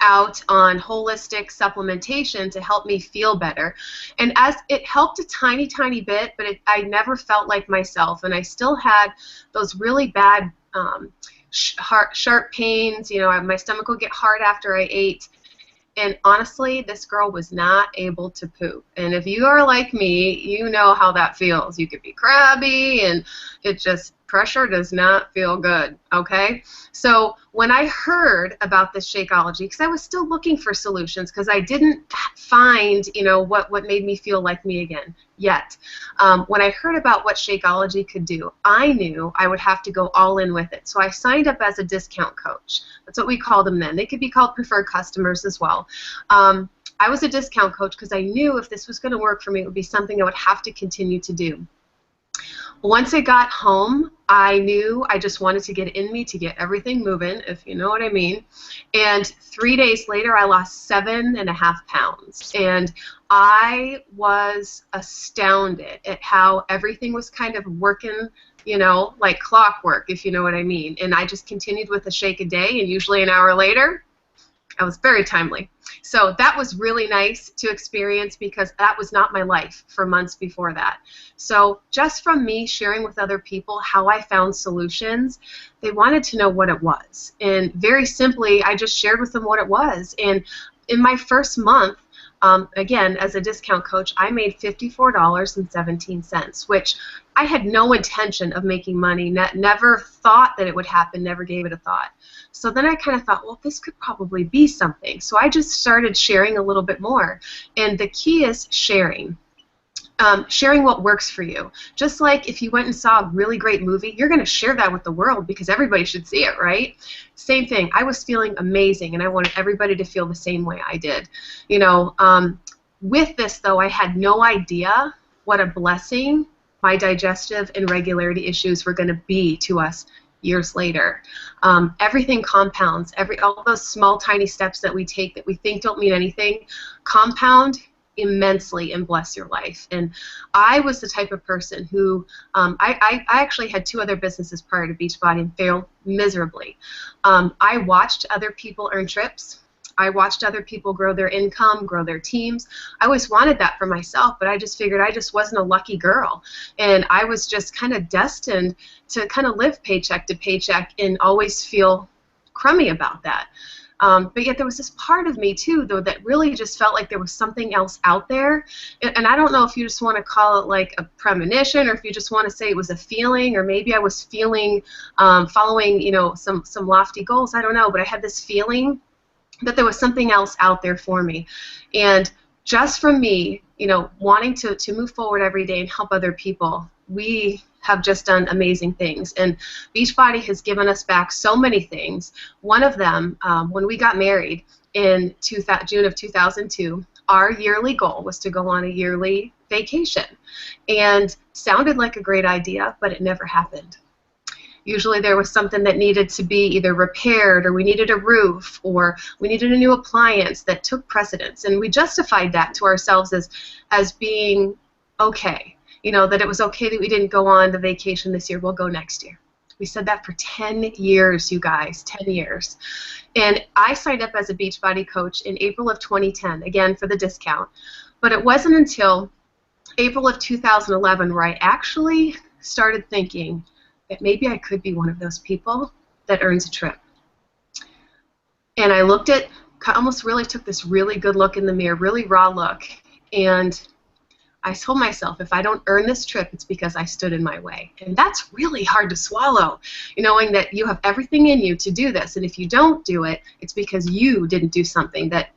out on holistic supplementation to help me feel better. And as it helped a tiny, tiny bit, but I never felt like myself, and I still had those really bad sharp pains. You know, my stomach would get hard after I ate. And honestly, this girl was not able to poop. And if you are like me, you know how that feels. You could be crabby, and it just, pressure does not feel good, okay? So when I heard about this Shakeology, because I was still looking for solutions, because I didn't find, you know, what made me feel like me again yet. When I heard about what Shakeology could do, I knew I would have to go all in with it. So I signed up as a discount coach. That's what we called them then. They could be called preferred customers as well. I was a discount coach because I knew if this was going to work for me, it would be something I would have to continue to do. Once I got home, I knew I just wanted to get in me to get everything moving, if you know what I mean. And 3 days later, I lost 7.5 pounds. And I was astounded at how everything was kind of working, you know, like clockwork, if you know what I mean. And I just continued with a shake a day, and usually an hour later, I was very timely. So that was really nice to experience, because that was not my life for months before that. So just from me sharing with other people how I found solutions, they wanted to know what it was. And very simply, I just shared with them what it was. And in my first month, again, as a discount coach, I made $54.17, which I had no intention of making money, never thought that it would happen, never gave it a thought. So then I kind of thought, well, this could probably be something. So I just started sharing a little bit more. And the key is sharing. Sharing what works for you. Just like if you went and saw a really great movie, you're going to share that with the world because everybody should see it, right? Same thing. I was feeling amazing, and I wanted everybody to feel the same way I did. You know, with this, though, I had no idea what a blessing my digestive and regularity issues were going to be to us years later. Everything compounds. All those small, tiny steps that we take that we think don't mean anything compound immensely and bless your life. And I was the type of person who, I actually had 2 other businesses prior to Beachbody and failed miserably. I watched other people earn trips. I watched other people grow their income, grow their teams. I always wanted that for myself, but I just figured I just wasn't a lucky girl. And I was just kind of destined to kind of live paycheck to paycheck and always feel crummy about that. But yet there was this part of me, too, though, that really just felt like there was something else out there. And I don't know if you just want to call it like a premonition, or if you just want to say it was a feeling, or maybe I was feeling, following, you know, some lofty goals. I don't know, but I had this feeling that there was something else out there for me. And just from me, you know, wanting to move forward every day and help other people, we have just done amazing things. And Beachbody has given us back so many things. One of them, when we got married in June of 2002, our yearly goal was to go on a yearly vacation. And sounded like a great idea, but it never happened. Usually there was something that needed to be either repaired, or we needed a roof, or we needed a new appliance that took precedence. And we justified that to ourselves as being okay. You know, that it was okay that we didn't go on the vacation this year. We'll go next year. We said that for 10 years, you guys, 10 years. And I signed up as a Beachbody coach in April of 2010, again for the discount. But it wasn't until April of 2011 where I actually started thinking that maybe I could be one of those people that earns a trip. And I looked at, almost really took this really good look in the mirror, really raw look, and I told myself, if I don't earn this trip, it's because I stood in my way. And that's really hard to swallow, knowing that you have everything in you to do this, and if you don't do it, it's because you didn't do something that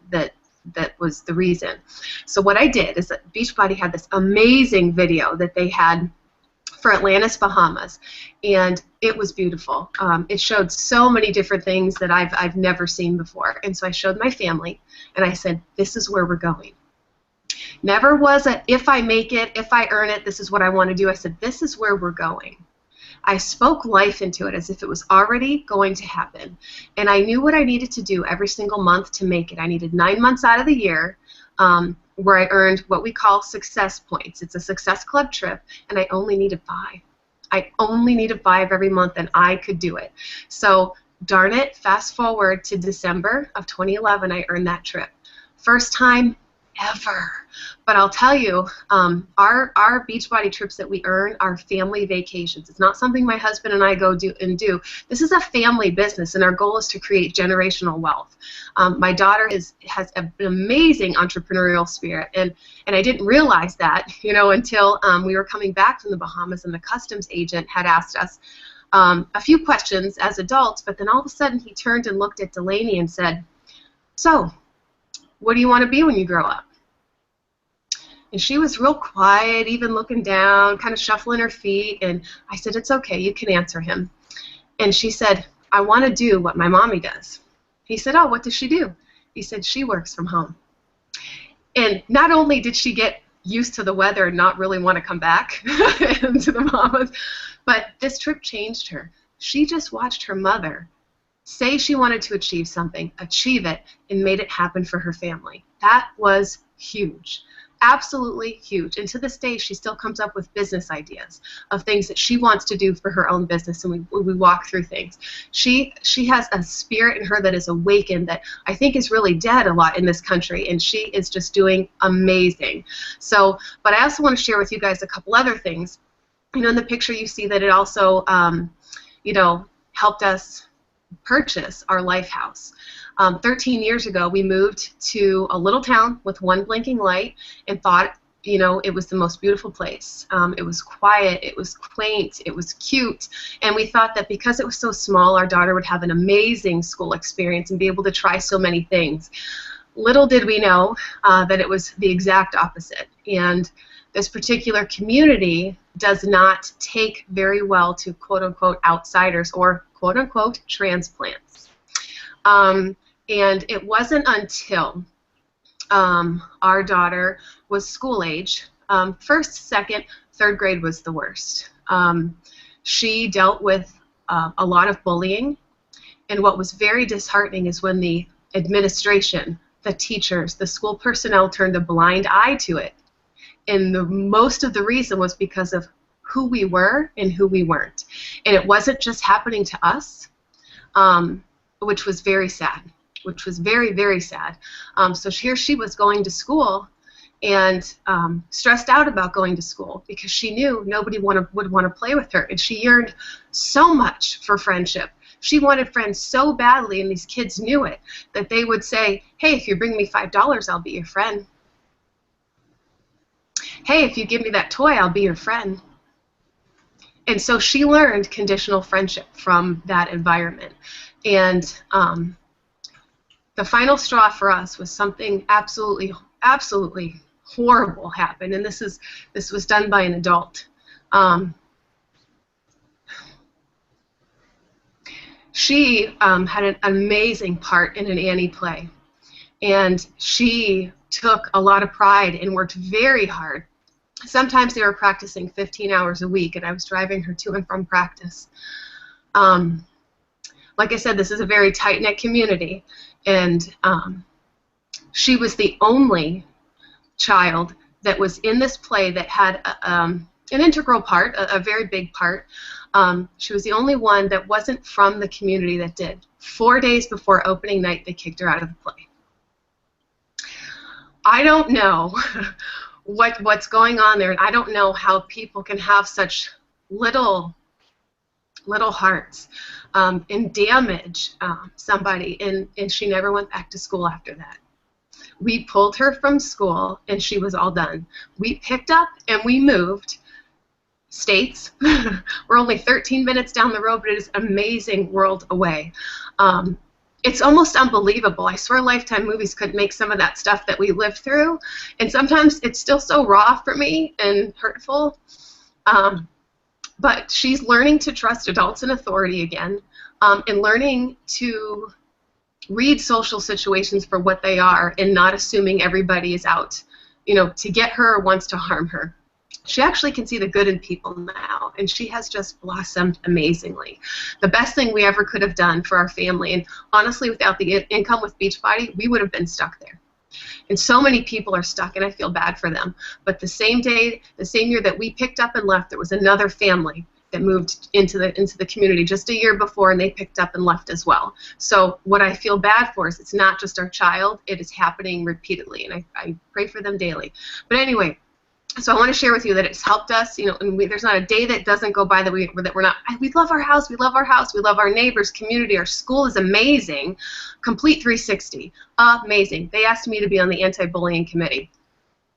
was the reason. So what I did is that Beachbody had this amazing video that they had for Atlantis, Bahamas, and it was beautiful. It showed so many different things that I've never seen before, and so I showed my family, and I said, this is where we're going. Never was a, if I make it, if I earn it, this is what I want to do. I said, this is where we're going. I spoke life into it as if it was already going to happen, and I knew what I needed to do every single month to make it. I needed 9 months out of the year where I earned what we call success points. It's a success club trip, and I only needed 5. I only needed 5 every month, and I could do it. So darn it, fast forward to December of 2011, I earned that trip. First time ever. But I'll tell you, our Beachbody trips that we earn are family vacations. It's not something my husband and I go do. This is a family business, and our goal is to create generational wealth. My daughter has an amazing entrepreneurial spirit, and I didn't realize that, until we were coming back from the Bahamas, and the customs agent had asked us a few questions as adults, but then all of a sudden he turned and looked at Delaney and said, so, what do you want to be when you grow up? And she was real quiet, even looking down, kind of shuffling her feet, and I said, it's okay, you can answer him. And she said, I want to do what my mommy does. He said, oh, what does she do? He said, she works from home. And not only did she get used to the weather and not really want to come back to the Bahamas, but this trip changed her. She just watched her mother say she wanted to achieve something, achieve it, and made it happen for her family. That was huge. Absolutely huge. And to this day, she still comes up with business ideas of things that she wants to do for her own business, and we walk through things. She has a spirit in her that is awakened that I think is really dead a lot in this country, and she is just doing amazing. So, but I also want to share with you guys a couple other things. In the picture you see that it also, helped us purchase our life house. 13 years ago, we moved to a little town with one blinking light and thought, it was the most beautiful place. It was quiet, it was quaint, it was cute, and we thought that because it was so small, our daughter would have an amazing school experience and be able to try so many things. Little did we know that it was the exact opposite, and this particular community does not take very well to quote-unquote outsiders or quote-unquote transplants. And it wasn't until our daughter was school age, first, second, third grade was the worst. She dealt with a lot of bullying. And what was very disheartening is when the administration, the teachers, the school personnel turned a blind eye to it. And most of the reason was because of who we were and who we weren't. And it wasn't just happening to us, which was very sad, which was very, very sad. So here she was going to school and stressed out about going to school because she knew nobody would want to play with her. And she yearned so much for friendship. She wanted friends so badly, and these kids knew it, that they would say, hey, if you bring me $5, I'll be your friend. Hey, if you give me that toy, I'll be your friend. And so she learned conditional friendship from that environment. And the final straw for us was something absolutely, absolutely horrible happened. And this was done by an adult. She had an amazing part in an Annie play. And she took a lot of pride and worked very hard. Sometimes they were practicing 15 hours a week, and I was driving her to and from practice. Like I said, this is a very tight-knit community, and she was the only child that was in this play that had an integral part, a very big part. She was the only one that wasn't from the community that did. 4 days before opening night, they kicked her out of the play. I don't know what's going on there, and I don't know how people can have such little hearts and damage somebody, and she never went back to school after that. We pulled her from school, and she was all done. We picked up and we moved states. We're only 13 minutes down the road, but it is an amazing world away. It's almost unbelievable. I swear Lifetime movies could make some of that stuff that we lived through, and sometimes it's still so raw for me and hurtful. But she's learning to trust adults and authority again, and learning to read social situations for what they are and not assuming everybody is out, to get her or wants to harm her. She actually can see the good in people now, and she has just blossomed amazingly. The best thing we ever could have done for our family, and honestly, without the income with Beachbody, we would have been stuck there. And so many people are stuck, and I feel bad for them. But the same year that we picked up and left, there was another family that moved into the community just a year before, and they picked up and left as well. So what I feel bad for is it's not just our child, it is happening repeatedly, and I pray for them daily. But anyway, so I want to share with you that it's helped us, and there's not a day that doesn't go by that we're not, we love our house, we love our house, we love our neighbors, community, our school is amazing, complete 360, amazing. They asked me to be on the anti-bullying committee.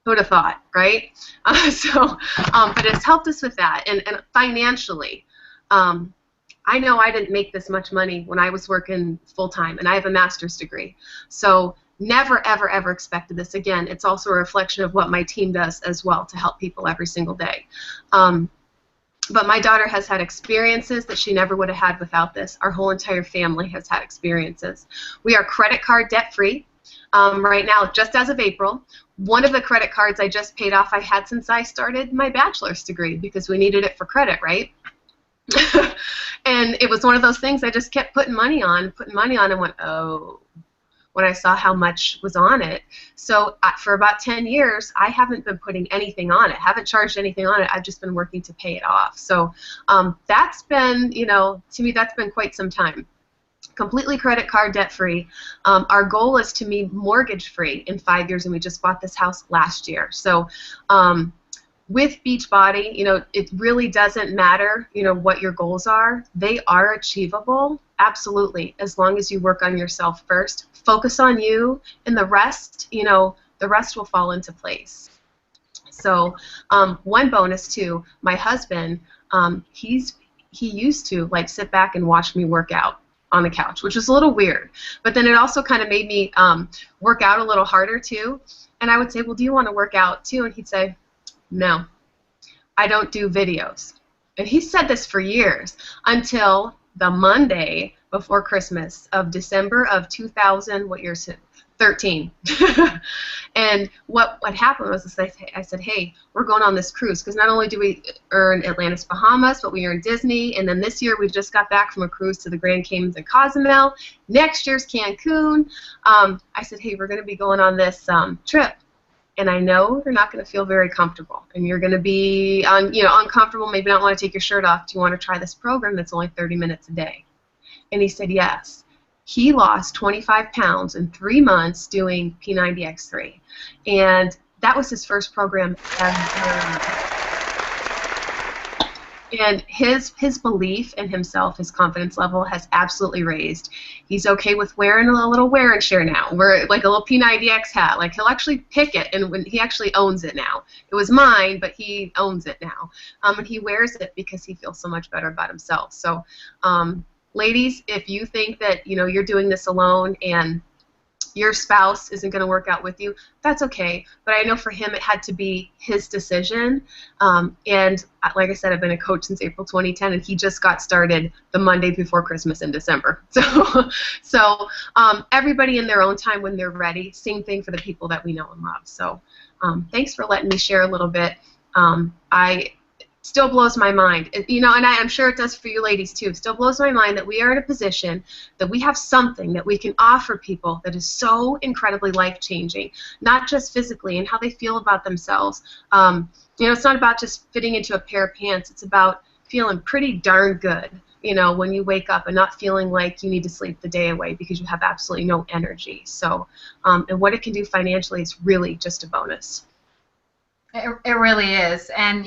Who would have thought, right? But it's helped us with that, and financially, I know I didn't make this much money when I was working full-time, and I have a master's degree, so never, ever, ever expected this again. It's also a reflection of what my team does as well to help people every single day. But my daughter has had experiences that she never would have had without this. Our whole entire family has had experiences. We are credit card debt-free right now, just as of April. One of the credit cards I just paid off I had since I started my bachelor's degree because we needed it for credit, right? And it was one of those things I just kept putting money on, and went, oh, when I saw how much was on it. So for about 10 years, I haven't been putting anything on it, haven't charged anything on it. I've just been working to pay it off. So that's been, to me, that's been quite some time. Completely credit card debt free. Our goal is to be mortgage free in 5 years, and we just bought this house last year. So with Beachbody, it really doesn't matter, what your goals are. They are achievable, absolutely, as long as you work on yourself first. Focus on you, and the rest, the rest will fall into place. So one bonus too, my husband, he used to sit back and watch me work out on the couch, which was a little weird. But then it also kind of made me work out a little harder too. And I would say, well, do you want to work out too? And he'd say, no, I don't do videos. And he said this for years until the Monday before Christmas of December of 2000, what year is it? 13. And what happened was I said, hey, we're going on this cruise, because not only do we earn Atlantis, Bahamas, but we earn Disney, and then this year we've just got back from a cruise to the Grand Caymans and Cozumel. Next year's Cancun. I said, hey, we're going to be going on this trip, and I know you're not going to feel very comfortable, and you're going to be uncomfortable, maybe not want to take your shirt off. Do you want to try this program that's only 30 minutes a day? And he said yes. He lost 25 pounds in 3 months doing P90X3. And that was his first program ever. And his belief in himself, his confidence level has absolutely raised. He's okay with wearing a little wear and share now. We're like a little P90X hat. Like, he'll actually pick it, and he actually owns it now. It was mine, but he owns it now. And he wears it because he feels so much better about himself. So, ladies, if you think that you're doing this alone and your spouse isn't going to work out with you, that's okay. But I know for him it had to be his decision. And like I said, I've been a coach since April 2010, and he just got started the Monday before Christmas in December. So everybody in their own time when they're ready. Same thing for the people that we know and love. So thanks for letting me share a little bit. Still blows my mind, and I'm sure it does for you ladies too. Still blows my mind that we are in a position that we have something that we can offer people that is so incredibly life-changing, not just physically and how they feel about themselves. It's not about just fitting into a pair of pants. It's about feeling pretty darn good, when you wake up and not feeling like you need to sleep the day away because you have absolutely no energy. So, and what it can do financially is really just a bonus. It really is, and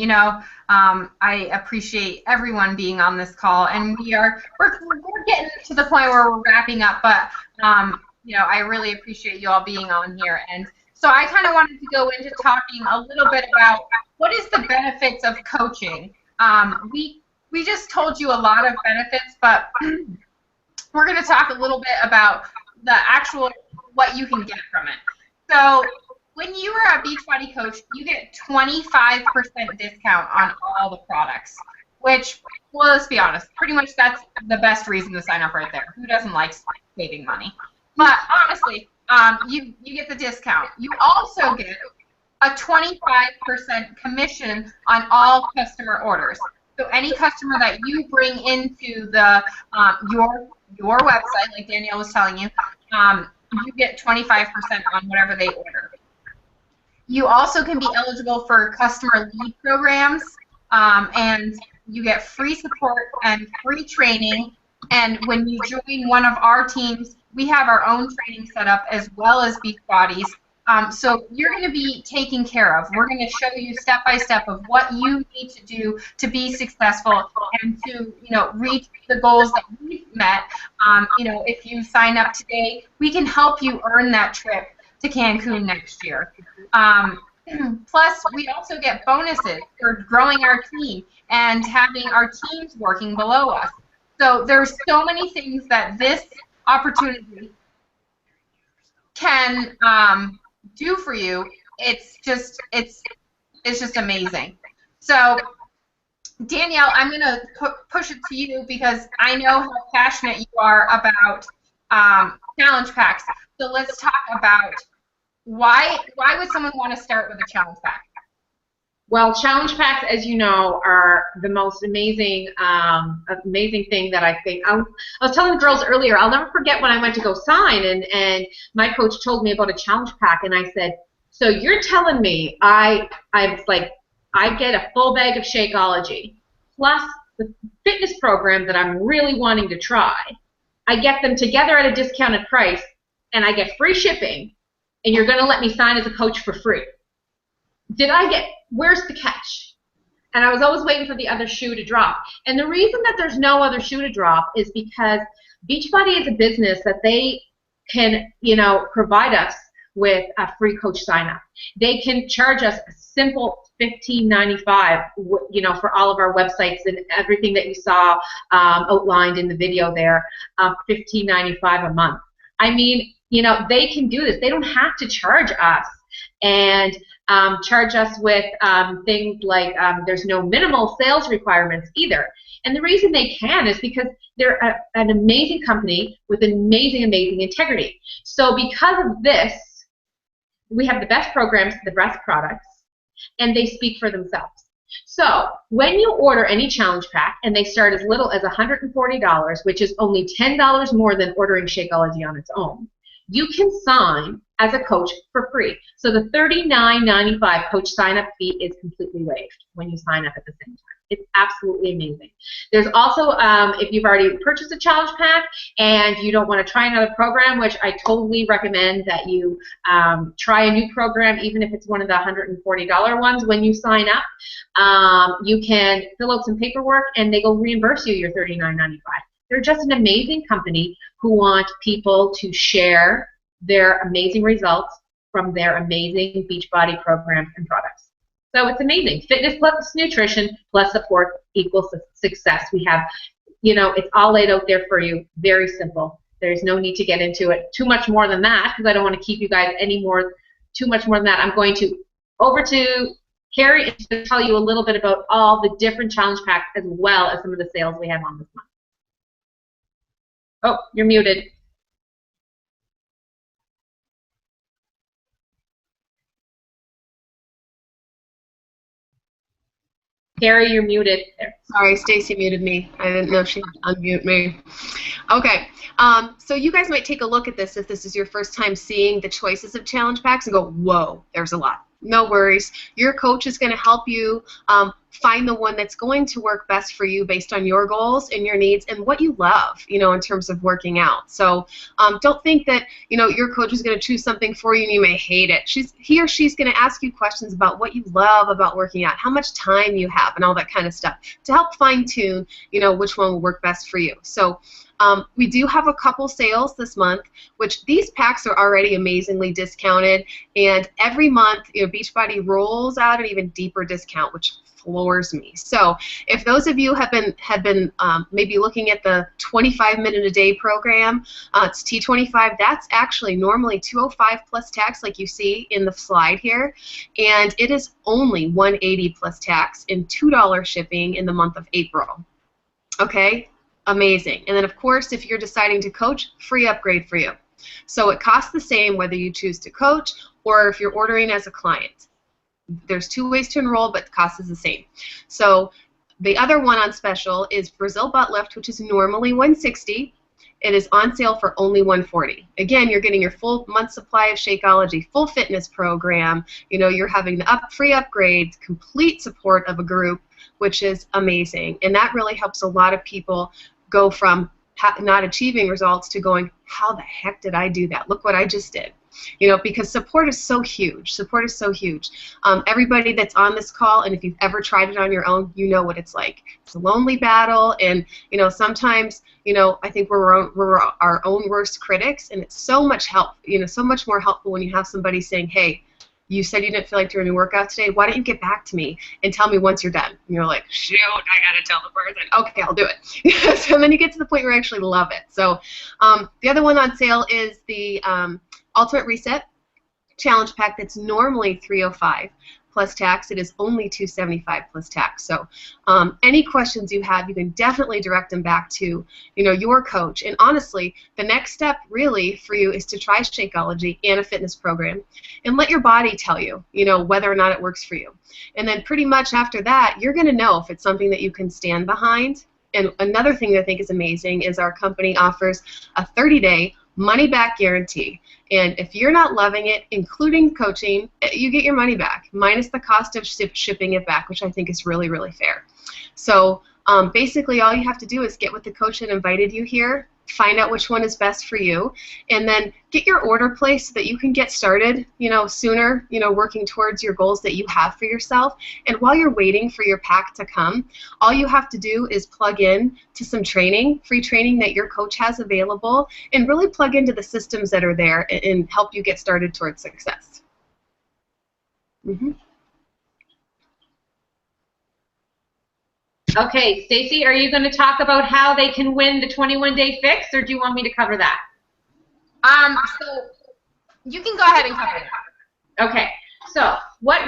I appreciate everyone being on this call, and we're getting to the point where we're wrapping up, but I really appreciate you all being on here, and so I kind of wanted to go into talking a little bit about what is the benefits of coaching. We just told you a lot of benefits, but we're going to talk a little bit about the actual what you can get from it. So, when you are a Beachbody coach, you get 25% discount on all the products, which, well, let's be honest, pretty much that's the best reason to sign up right there. Who doesn't like saving money? But honestly, you get the discount. You also get a 25% commission on all customer orders. So any customer that you bring into the your website, like Danielle was telling you, you get 25% on whatever they order. You also can be eligible for customer lead programs, and you get free support and free training. And when you join one of our teams, we have our own training set up as well as Beachbody's. So you're going to be taken care of. We're going to show you step by step of what you need to do to be successful and to reach the goals that we've met. If you sign up today, we can help you earn that trip to Cancun next year. Plus, we also get bonuses for growing our team and having our teams working below us. So there's so many things that this opportunity can do for you. It's just amazing. So Danielle, I'm going to push it to you because I know how passionate you are about challenge packs. So let's talk about why would someone want to start with a challenge pack? Well, challenge packs, as you know, are the most amazing thing that I think. I was telling the girls earlier, I'll never forget when I went to go sign, and my coach told me about a challenge pack, and I said, so you're telling me I get a full bag of Shakeology plus the fitness program that I'm really wanting to try. I get them together at a discounted price, and I get free shipping, and you're going to let me sign as a coach for free. Where's the catch? And I was always waiting for the other shoe to drop. And the reason that there's no other shoe to drop is because Beachbody is a business that they can, provide us with a free coach sign-up. They can charge us a simple $15.95, for all of our websites and everything that you saw outlined in the video there, $15.95 a month. I mean, they can do this. They don't have to charge us and charge us with things like there's no minimal sales requirements either. And the reason they can is because they're an amazing company with amazing, amazing integrity. So because of this, we have the best programs, the best products, and they speak for themselves. So when you order any challenge pack, and they start as little as $140, which is only $10 more than ordering Shakeology on its own, you can sign as a coach for free. So the $39.95 coach sign-up fee is completely waived when you sign up at the same time. It's absolutely amazing. There's also, if you've already purchased a challenge pack and you don't want to try another program, which I totally recommend that you try a new program, even if it's one of the $140 ones when you sign up. You can fill out some paperwork and they will reimburse you your $39.95. They're just an amazing company who want people to share their amazing results from their amazing Beachbody programs and products. So it's amazing. Fitness plus nutrition plus support equals success. We have, it's all laid out there for you. Very simple. There's no need to get into it too much more than that because I don't want to keep you guys too much more than that. I'm going to over to Carrie to tell you a little bit about all the different challenge packs as well as some of the sales we have on this month. Oh, you're muted. Carrie, you're muted. Sorry, Stacy muted me. I didn't know she would unmute me. Okay, so you guys might take a look at this if this is your first time seeing the choices of challenge packs and go, whoa, there's a lot. No worries. Your coach is going to help you find the one that's going to work best for you based on your goals and your needs and what you love, in terms of working out. So don't think that, your coach is going to choose something for you and you may hate it. He or she's going to ask you questions about what you love about working out, how much time you have, and all that kind of stuff to help fine-tune, which one will work best for you. So we do have a couple sales this month, which these packs are already amazingly discounted, and every month, Beachbody rolls out an even deeper discount, which floors me. So if those of you have been maybe looking at the 25-minute-a-day program, it's T25. That's actually normally $205 plus tax, like you see in the slide here, and it is only $180 plus tax and $2 shipping in the month of April. Okay. Amazing. And then, of course, if you're deciding to coach, free upgrade for you. So it costs the same whether you choose to coach or if you're ordering as a client. There's two ways to enroll, but the cost is the same. So the other one on special is Brazil Butt Lift, which is normally $160. It is on sale for only $140. Again, you're getting your full month supply of Shakeology, full fitness program. You're having the free upgrade, complete support of a group, which is amazing. And that really helps a lot of people go from not achieving results to going, how the heck did I do that? Look what I just did. Because support is so huge. Support is so huge. Everybody that's on this call, and if you've ever tried it on your own, you know what it's like. It's a lonely battle, and sometimes, I think we're our own worst critics, and it's so much help. So much more helpful when you have somebody saying, hey, you said you didn't feel like doing a workout today. Why don't you get back to me and tell me once you're done? And you're like, shoot, I got to tell the person. Okay, I'll do it. So then you get to the point where you actually love it. So the other one on sale is the Ultimate Reset Challenge Pack that's normally $305 plus tax. It is only $275 plus tax. So any questions you have, you can definitely direct them back to your coach. And honestly, the next step really for you is to try Shakeology and a fitness program and let your body tell you, whether or not it works for you. And then pretty much after that, you're going to know if it's something that you can stand behind. And another thing that I think is amazing is our company offers a 30-day money-back guarantee. And if you're not loving it, including coaching, you get your money back, minus the cost of shipping it back, which I think is really, really fair. So basically all you have to do is get with the coach that invited you here, find out which one is best for you, and then get your order placed so that you can get started, sooner, working towards your goals that you have for yourself. And while you're waiting for your pack to come, all you have to do is plug in to some training, free training that your coach has available, and really plug into the systems that are there and help you get started towards success. Okay, Stacy, are you going to talk about how they can win the 21-day fix, or do you want me to cover that? So you can go ahead and cover it. Okay, so what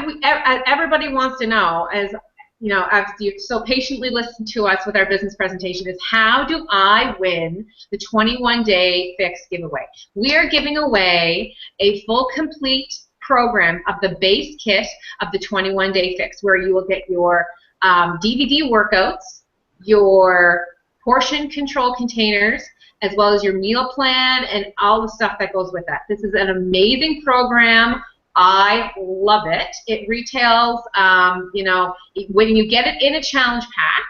everybody wants to know is you know, as you so patiently listen to us with our business presentation, is how do I win the 21-day fix giveaway? We are giving away a full, complete program of the base kit of the 21-day fix, where you will get your DVD workouts, your portion control containers, as well as your meal plan and all the stuff that goes with that. This is an amazing program. I love it. It retails, you know, when you get it in a challenge pack,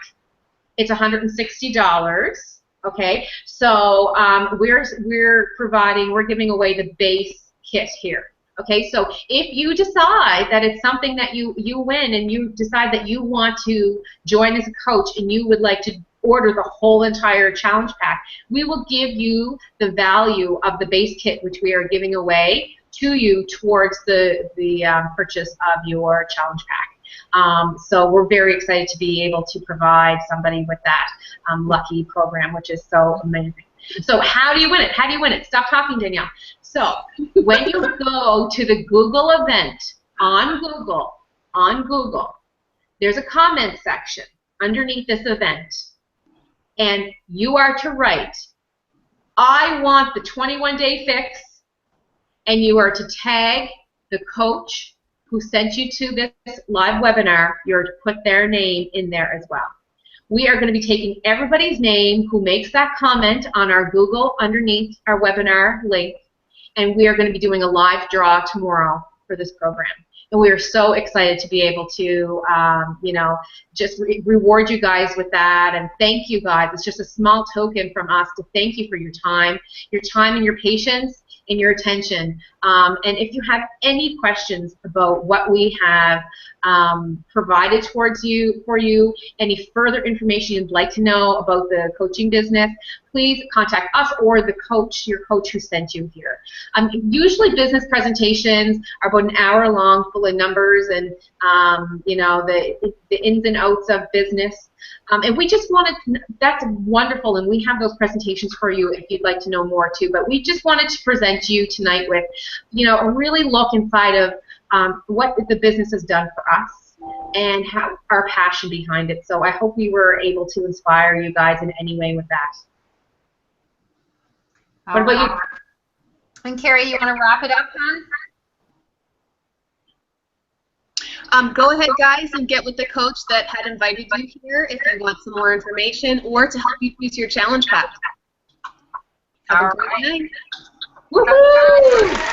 it's $160. Okay, so we're giving away the base kit here. Okay, so if you decide that it's something that you win, and you decide that you want to join as a coach and you would like to order the whole entire challenge pack, we will give you the value of the base kit, which we are giving away to you towards the purchase of your challenge pack. So we're very excited to be able to provide somebody with that lucky program, which is so amazing. So how do you win it? How do you win it? Stop talking, Danielle. So when you go to the Google event on Google, there's a comment section underneath this event, and you are to write, I want the 21-day fix, and you are to tag the coach who sent you to this live webinar. You're to put their name in there as well. We are going to be taking everybody's name who makes that comment on our Google underneath our webinar link, and we are going to be doing a live draw tomorrow for this program. And we are so excited to be able to, you know, just reward you guys with that, and thank you guys. It's just a small token from us to thank you for your time and your patience and your attention. And if you have any questions about what we have provided for you, any further information you'd like to know about the coaching business, please contact us or your coach who sent you here. Usually business presentations are about an hour long, full of numbers and you know, the ins and outs of business. And we just wanted to, that's wonderful, and we have those presentations for you if you'd like to know more too. But we just wanted to present you tonight with, you know, a really look inside of what the business has done for us and how our passion behind it. So I hope we were able to inspire you guys in any way with that. What about you? And Carrie, you want to wrap it up, hon? Go ahead, guys, and get with the coach that had invited you here if you want some more information or to help you choose your challenge pack. Have a great night. Woohoo!